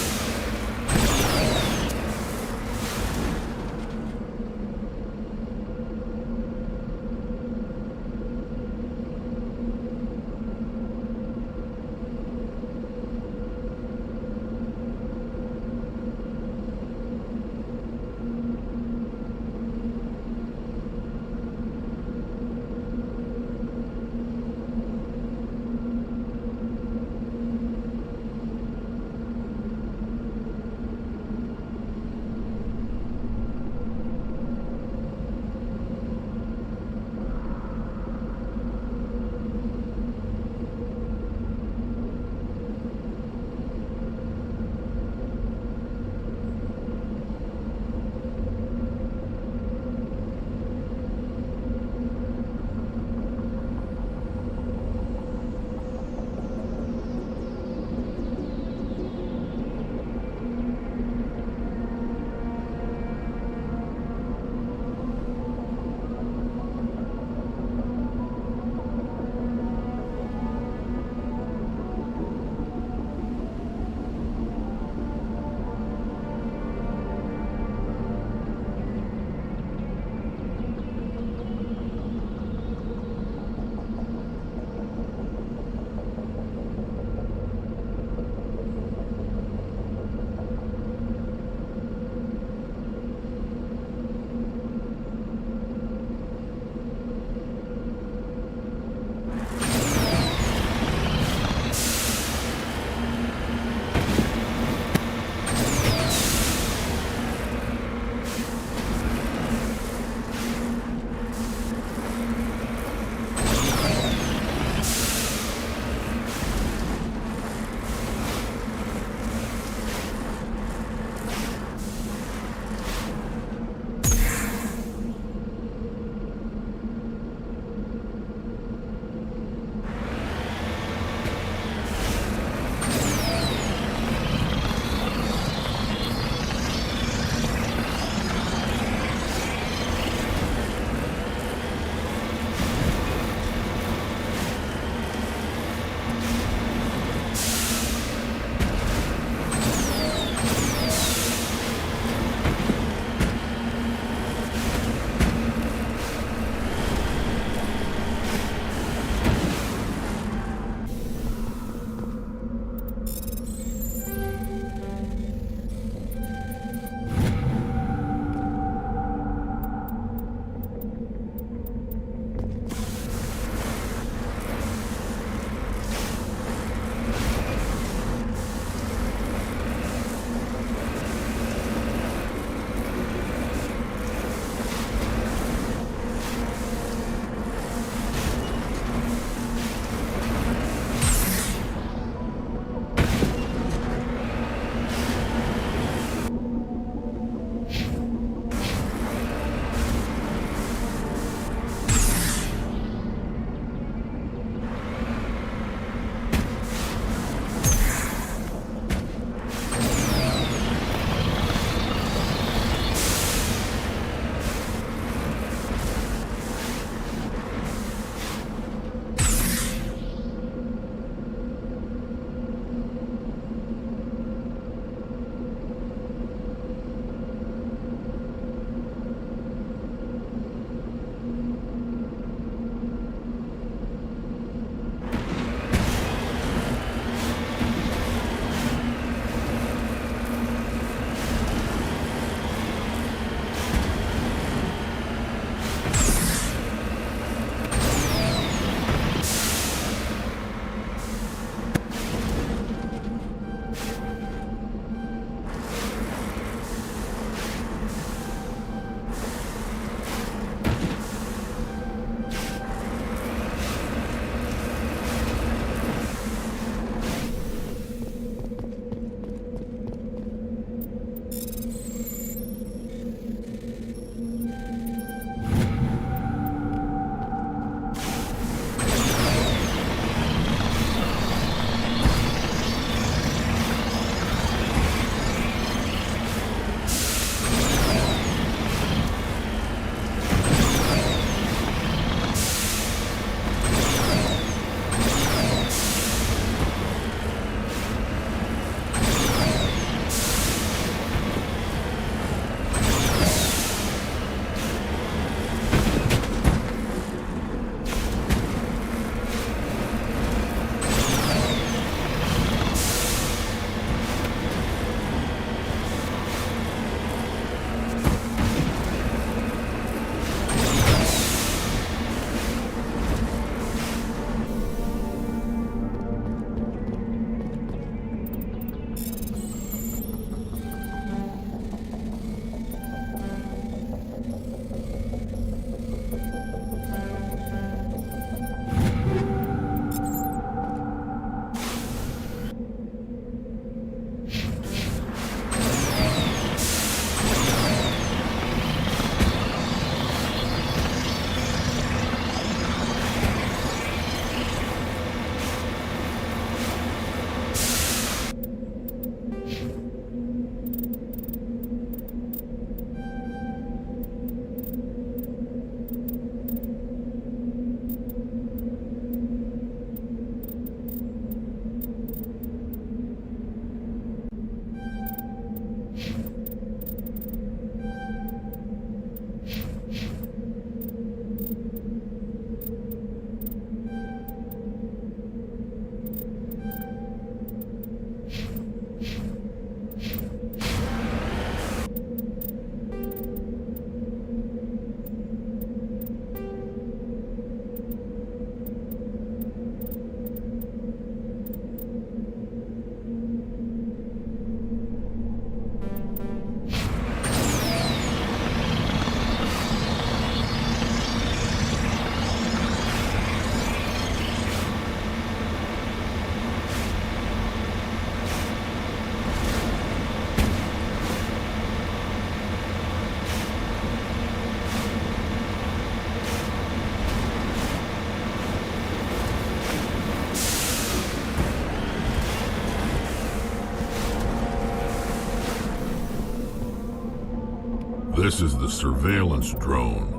This is the surveillance drone.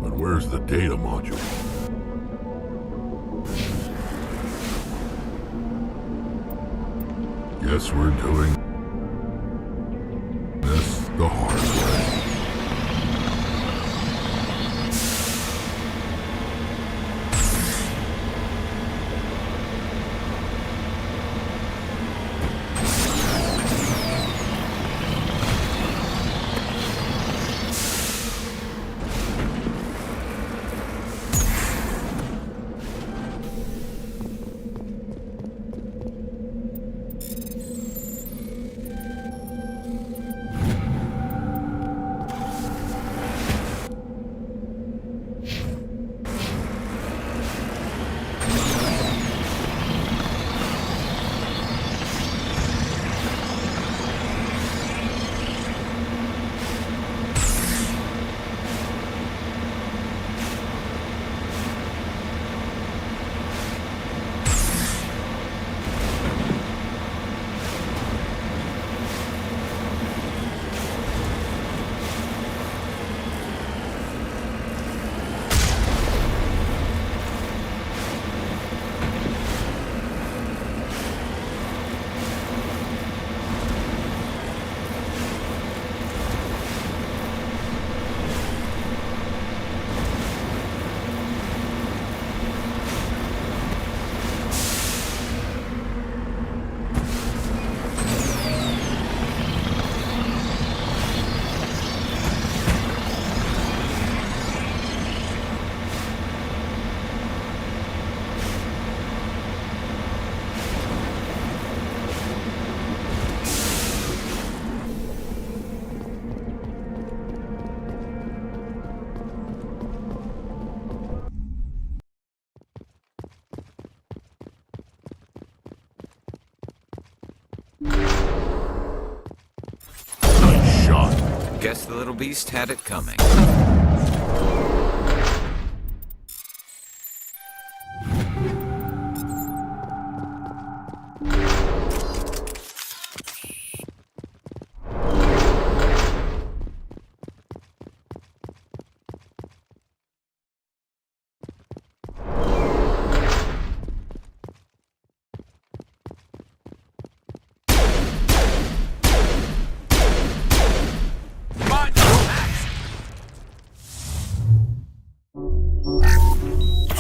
But where's the data module? Guess we're doing this the hard way. Nice shot. Guess the little beast had it coming.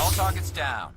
All targets down.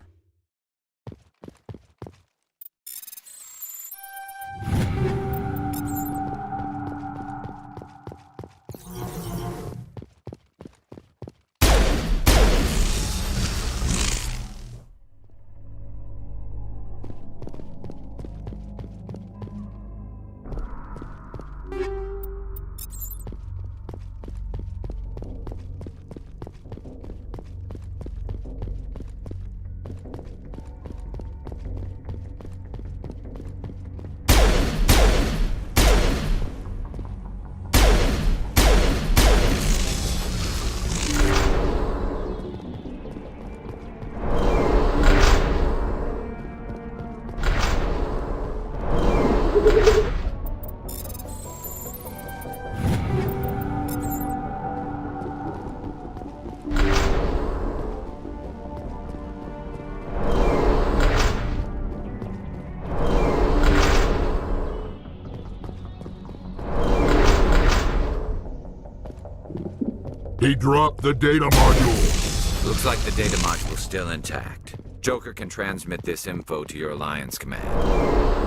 He dropped the data module. Looks like the data module's still intact. Joker can transmit this info to your Alliance command.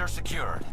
are secured.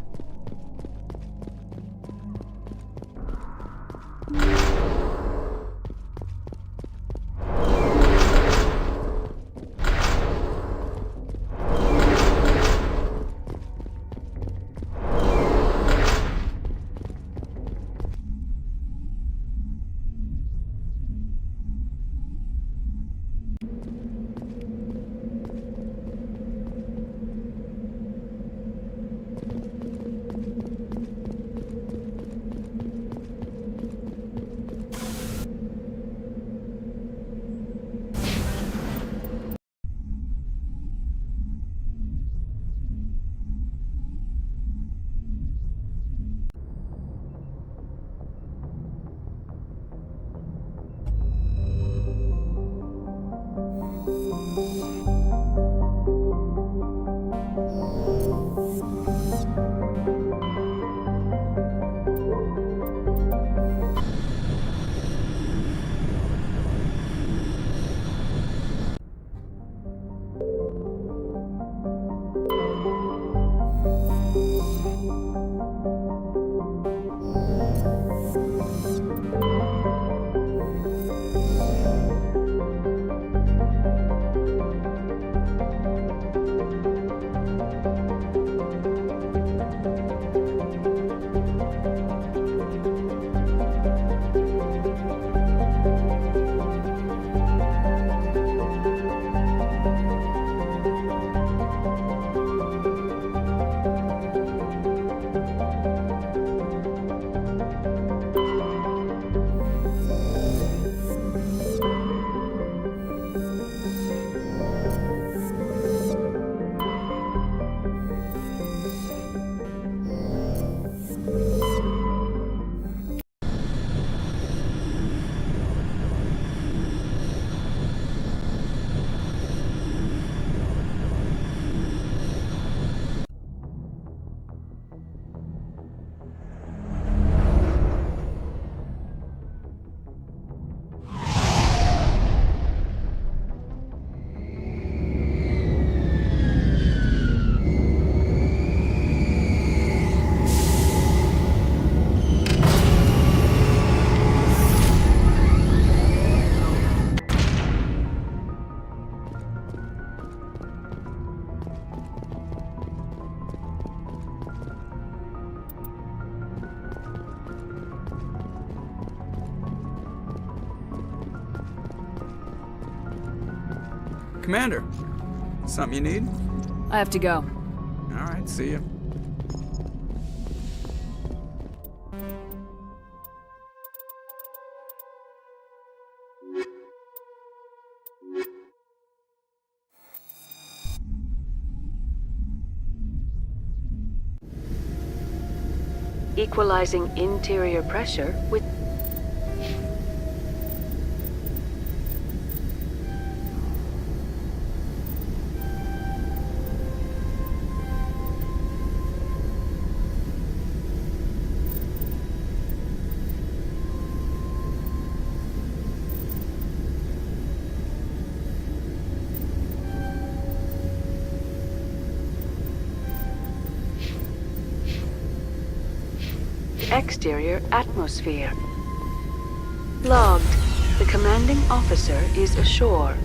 Commander, something you need? I have to go. All right, see ya. Equalizing interior pressure with exterior atmosphere. Logged. The commanding officer is ashore.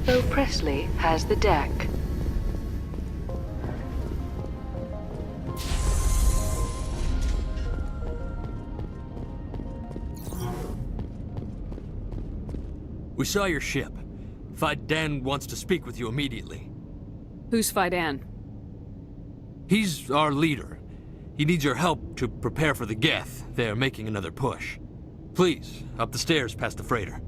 XO Presley has the deck. We saw your ship. Dan wants to speak with you immediately. Who's Dan? He's our leader. He needs your help to prepare for the Geth. They're making another push. Please, up the stairs past the freighter.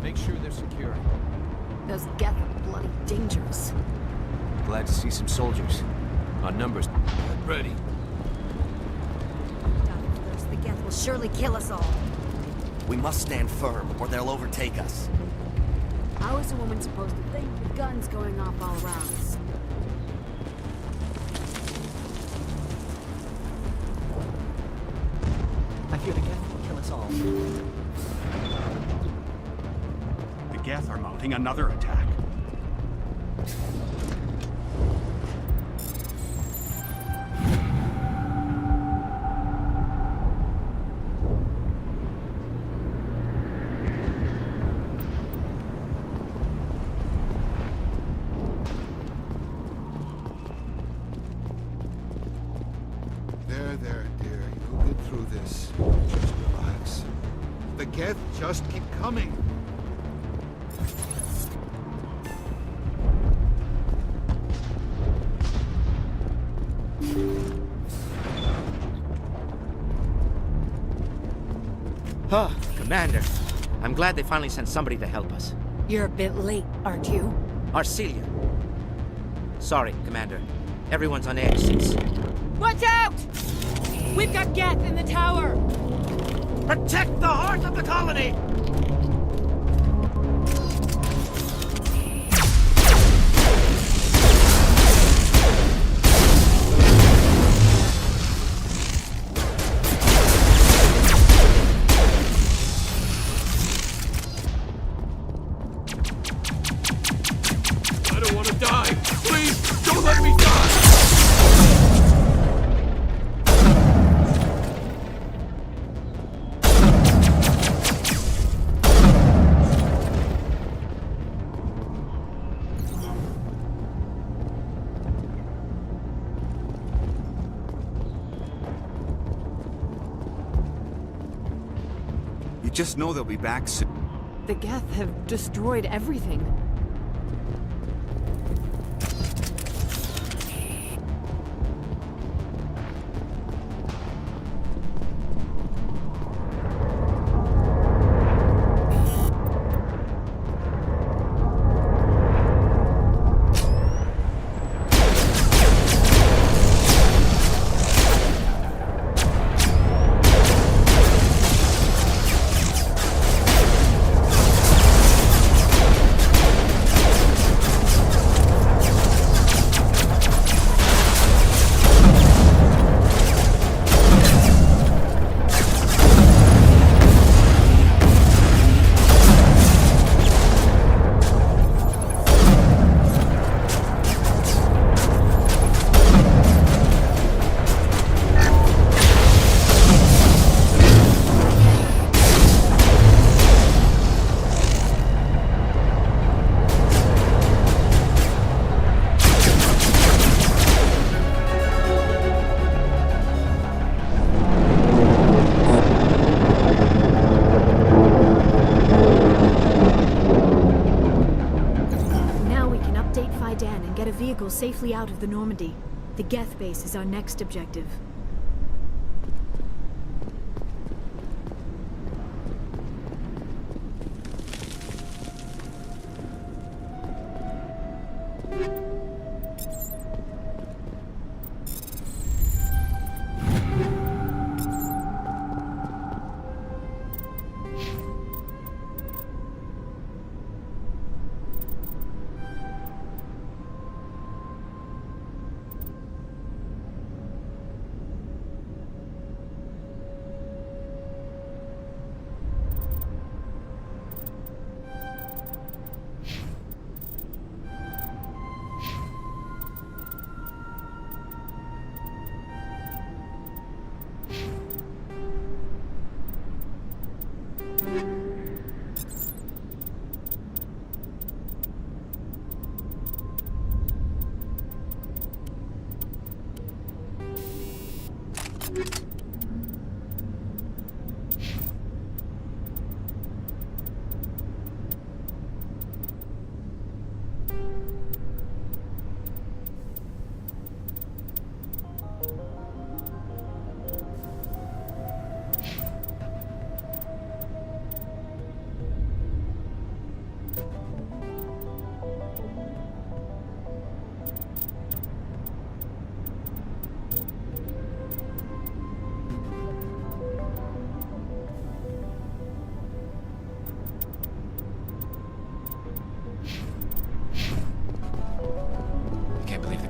Make sure they're secure. Those Geth are bloody dangerous. Glad to see some soldiers. Our numbers. Ready. The Geth will surely kill us all. We must stand firm, or they'll overtake us. How is a woman supposed to think with guns going off all around us? I fear the Geth will kill us all. The Geth are mounting another attack. There, dear. You'll get through this. Just relax. The Geth just keep coming. Huh, Commander. I'm glad they finally sent somebody to help us. You're a bit late, aren't you? Arcelia. Sorry, Commander. Everyone's on edge since... Watch out! We've got Geth in the tower! Protect the heart of the colony! I don't want to die! Please, don't let me die! You just know they'll be back soon. The Geth have destroyed everything. safely out of the Normandy. The Geth base is our next objective.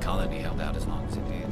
colony held out as long as it did.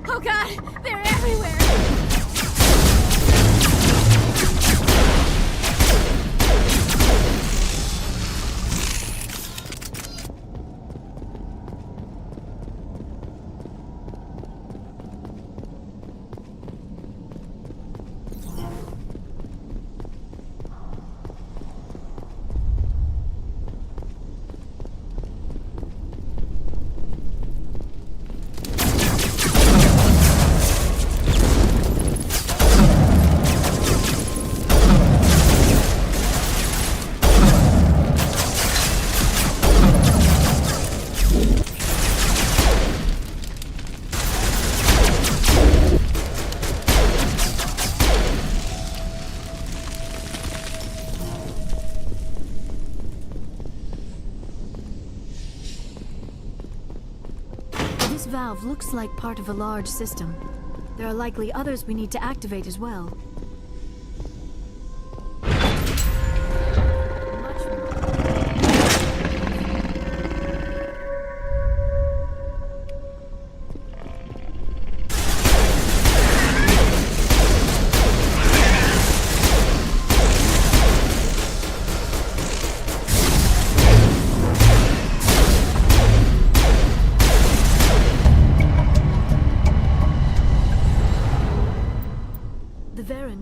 Oh god, they're everywhere! This valve looks like part of a large system. There are likely others we need to activate as well.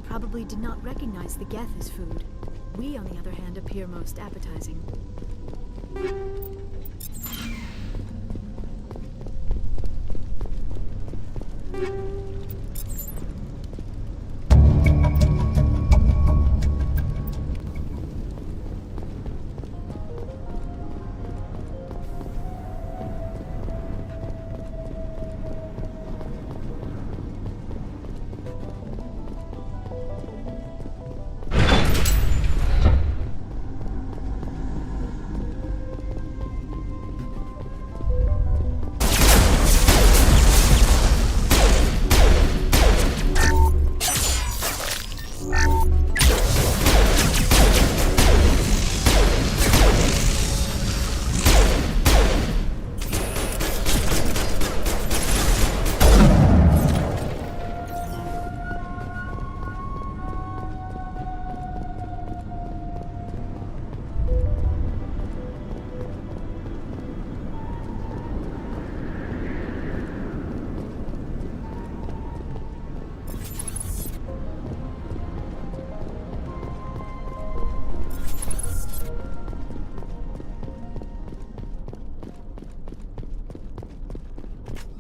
Probably did not recognize the Geth as food. We, on the other hand, appear most appetizing.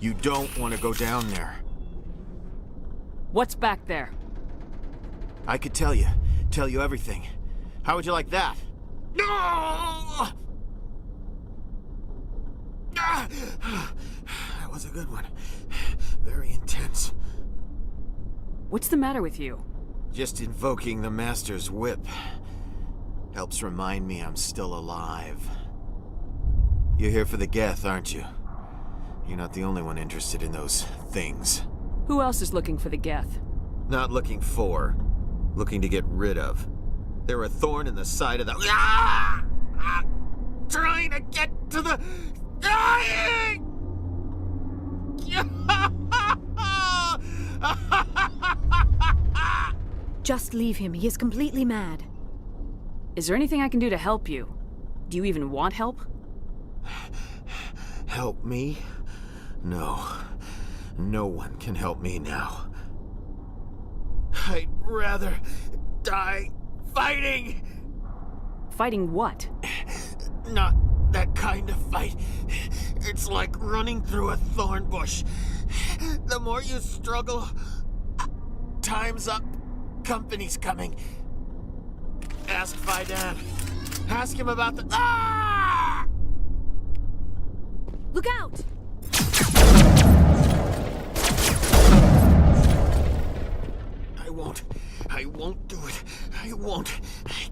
You don't want to go down there. What's back there? I could tell you everything. How would you like that? No! That was a good one. Very intense. What's the matter with you? Just invoking the Master's whip helps remind me I'm still alive. You're here for the Geth, aren't you? You're not the only one interested in those things. Who else is looking for the Geth? Not looking for, looking to get rid of. They're a thorn in the side of the... Ah! Ah! Trying to get to the... Dying! Just leave him. He is completely mad. Is there anything I can do to help you? Do you even want help? Help me? No. No one can help me now. I'd rather die fighting! Fighting what? Not that kind of fight. It's like running through a thorn bush. The more you struggle, time's up. Company's coming. Ask Fidan. Ask him about the... Ah! Look out! I won't do it. I won't. I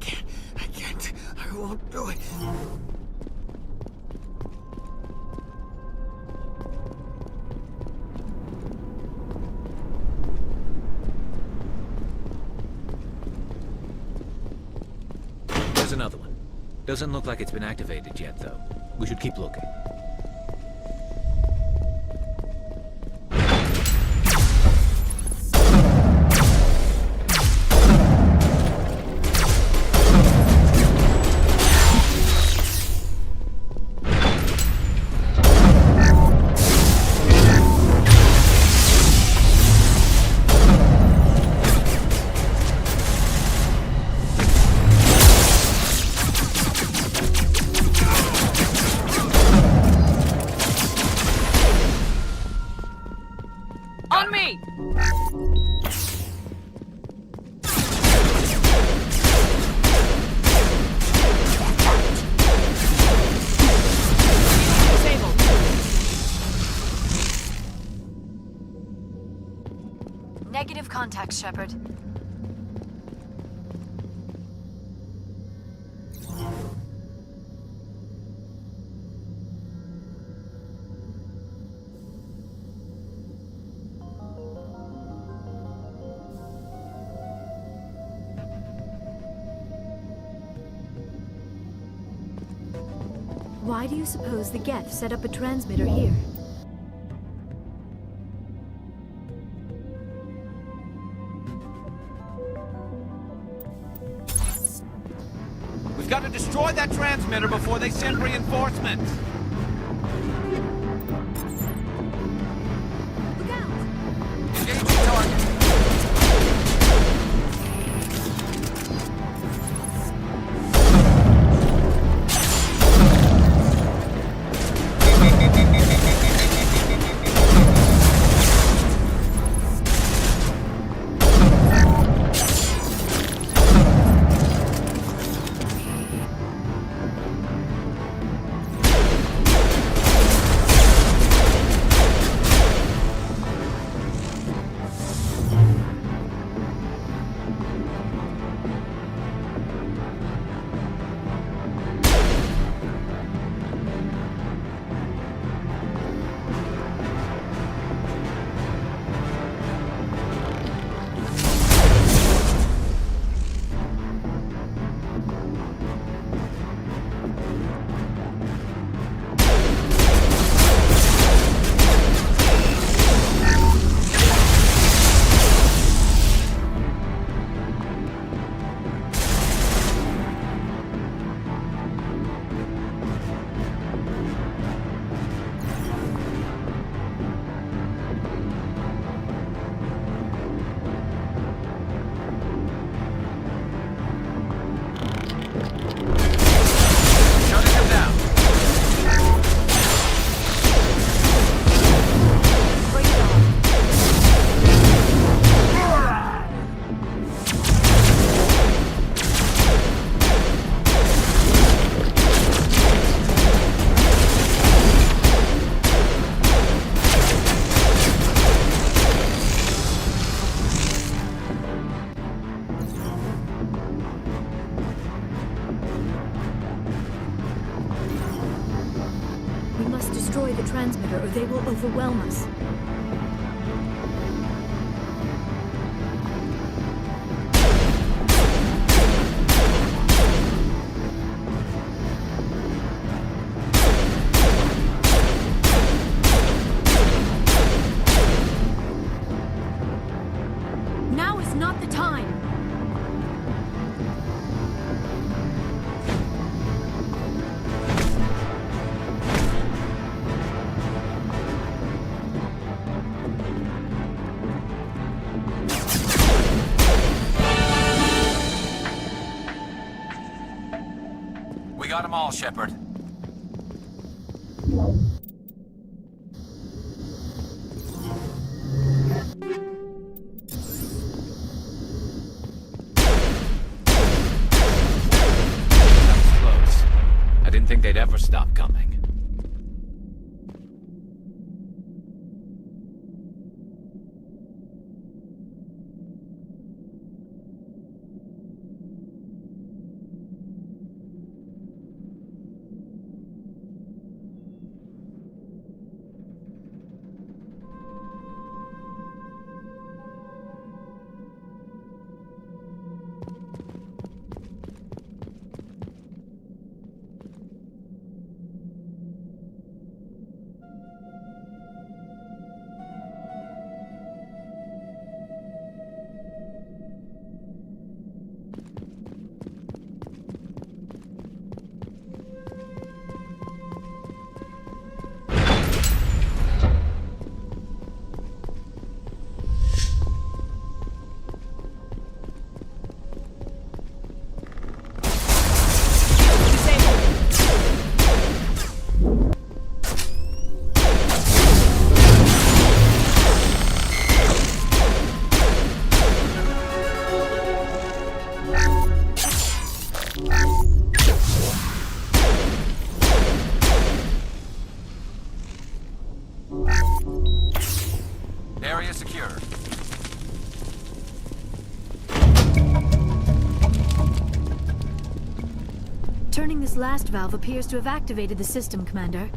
can't. I won't do it. There's another one. Doesn't look like it's been activated yet, though. We should keep looking. On me! Disabled. Negative contact, Shepard. Why do you suppose the Geth set up a transmitter here? We've got to destroy that transmitter before they send reinforcements. Look out! Engage the target. transmitter or they will overwhelm us. Now is not the time. We got them all, Shepard. That was close. I didn't think they'd ever stop coming. Area secure. Turning this last valve appears to have activated the system, Commander.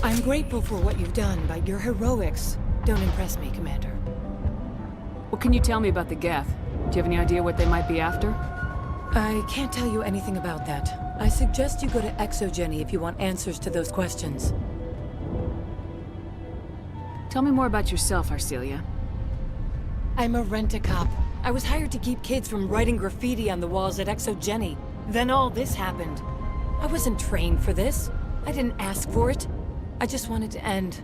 I'm grateful for what you've done, but your heroics don't impress me, Commander. What can you tell me about the Geth? Do you have any idea what they might be after? I can't tell you anything about that. I suggest you go to Exogeny if you want answers to those questions. Tell me more about yourself, Arcelia. I'm a rent-a-cop. I was hired to keep kids from writing graffiti on the walls at Exogeny. Then all this happened. I wasn't trained for this. I didn't ask for it. I just wanted to end.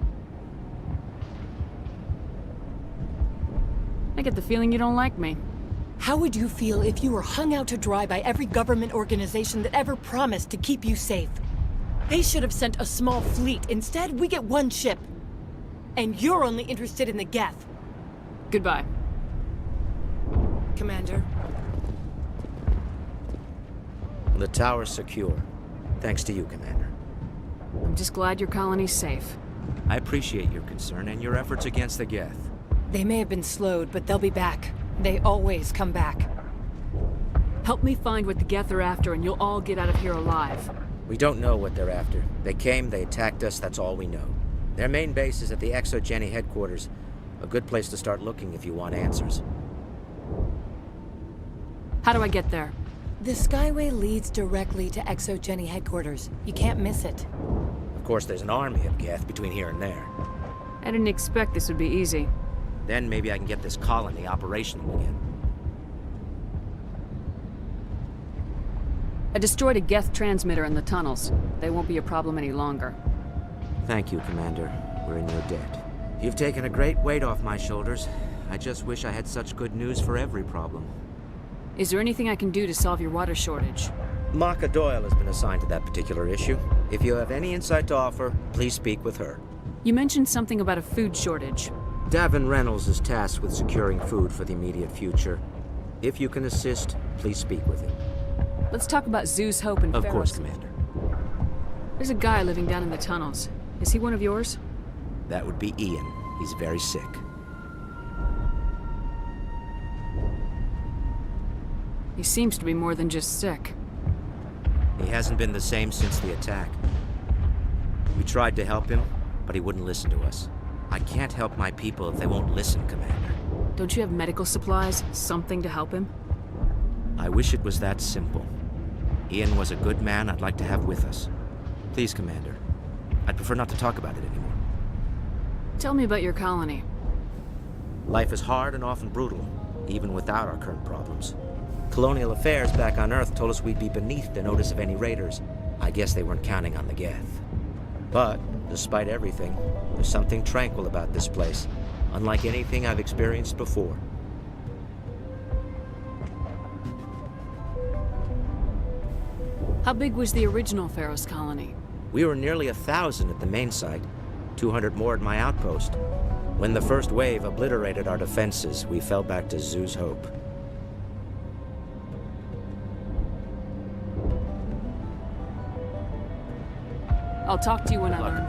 I get the feeling you don't like me. How would you feel if you were hung out to dry by every government organization that ever promised to keep you safe? They should have sent a small fleet. Instead, we get one ship. And you're only interested in the Geth. Goodbye. Commander. The tower's secure. Thanks to you, Commander. I'm just glad your colony's safe. I appreciate your concern and your efforts against the Geth. They may have been slowed, but they'll be back. They always come back. Help me find what the Geth are after, and you'll all get out of here alive. We don't know what they're after. They came, they attacked us, that's all we know. Their main base is at the Exogeny headquarters. A good place to start looking if you want answers. How do I get there? The Skyway leads directly to Exogeny headquarters. You can't miss it. Of course, there's an army of Geth between here and there. I didn't expect this would be easy. Then maybe I can get this colony operational again. I destroyed a Geth transmitter in the tunnels. They won't be a problem any longer. Thank you, Commander. We're in your debt. You've taken a great weight off my shoulders. I just wish I had such good news for every problem. Is there anything I can do to solve your water shortage? Maka Doyle has been assigned to that particular issue. If you have any insight to offer, please speak with her. You mentioned something about a food shortage. Davin Reynolds is tasked with securing food for the immediate future. If you can assist, please speak with him. Let's talk about Zeus Hope and Of Pharaoh's. course, Commander. There's a guy living down in the tunnels. Is he one of yours? That would be Ian. He's very sick. He seems to be more than just sick. He hasn't been the same since the attack. We tried to help him, but he wouldn't listen to us. I can't help my people if they won't listen, Commander. Don't you have medical supplies? Something to help him? I wish it was that simple. Ian was a good man I'd like to have with us. Please, Commander. I'd prefer not to talk about it anymore. Tell me about your colony. Life is hard and often brutal, even without our current problems. Colonial affairs back on Earth told us we'd be beneath the notice of any raiders. I guess they weren't counting on the Geth. But, despite everything, there's something tranquil about this place, unlike anything I've experienced before. How big was the original Pharaoh's colony? We were nearly 1,000 at the main site, 200 more at my outpost. When the first wave obliterated our defenses, we fell back to Zeus Hope. I'll talk to you when I learn.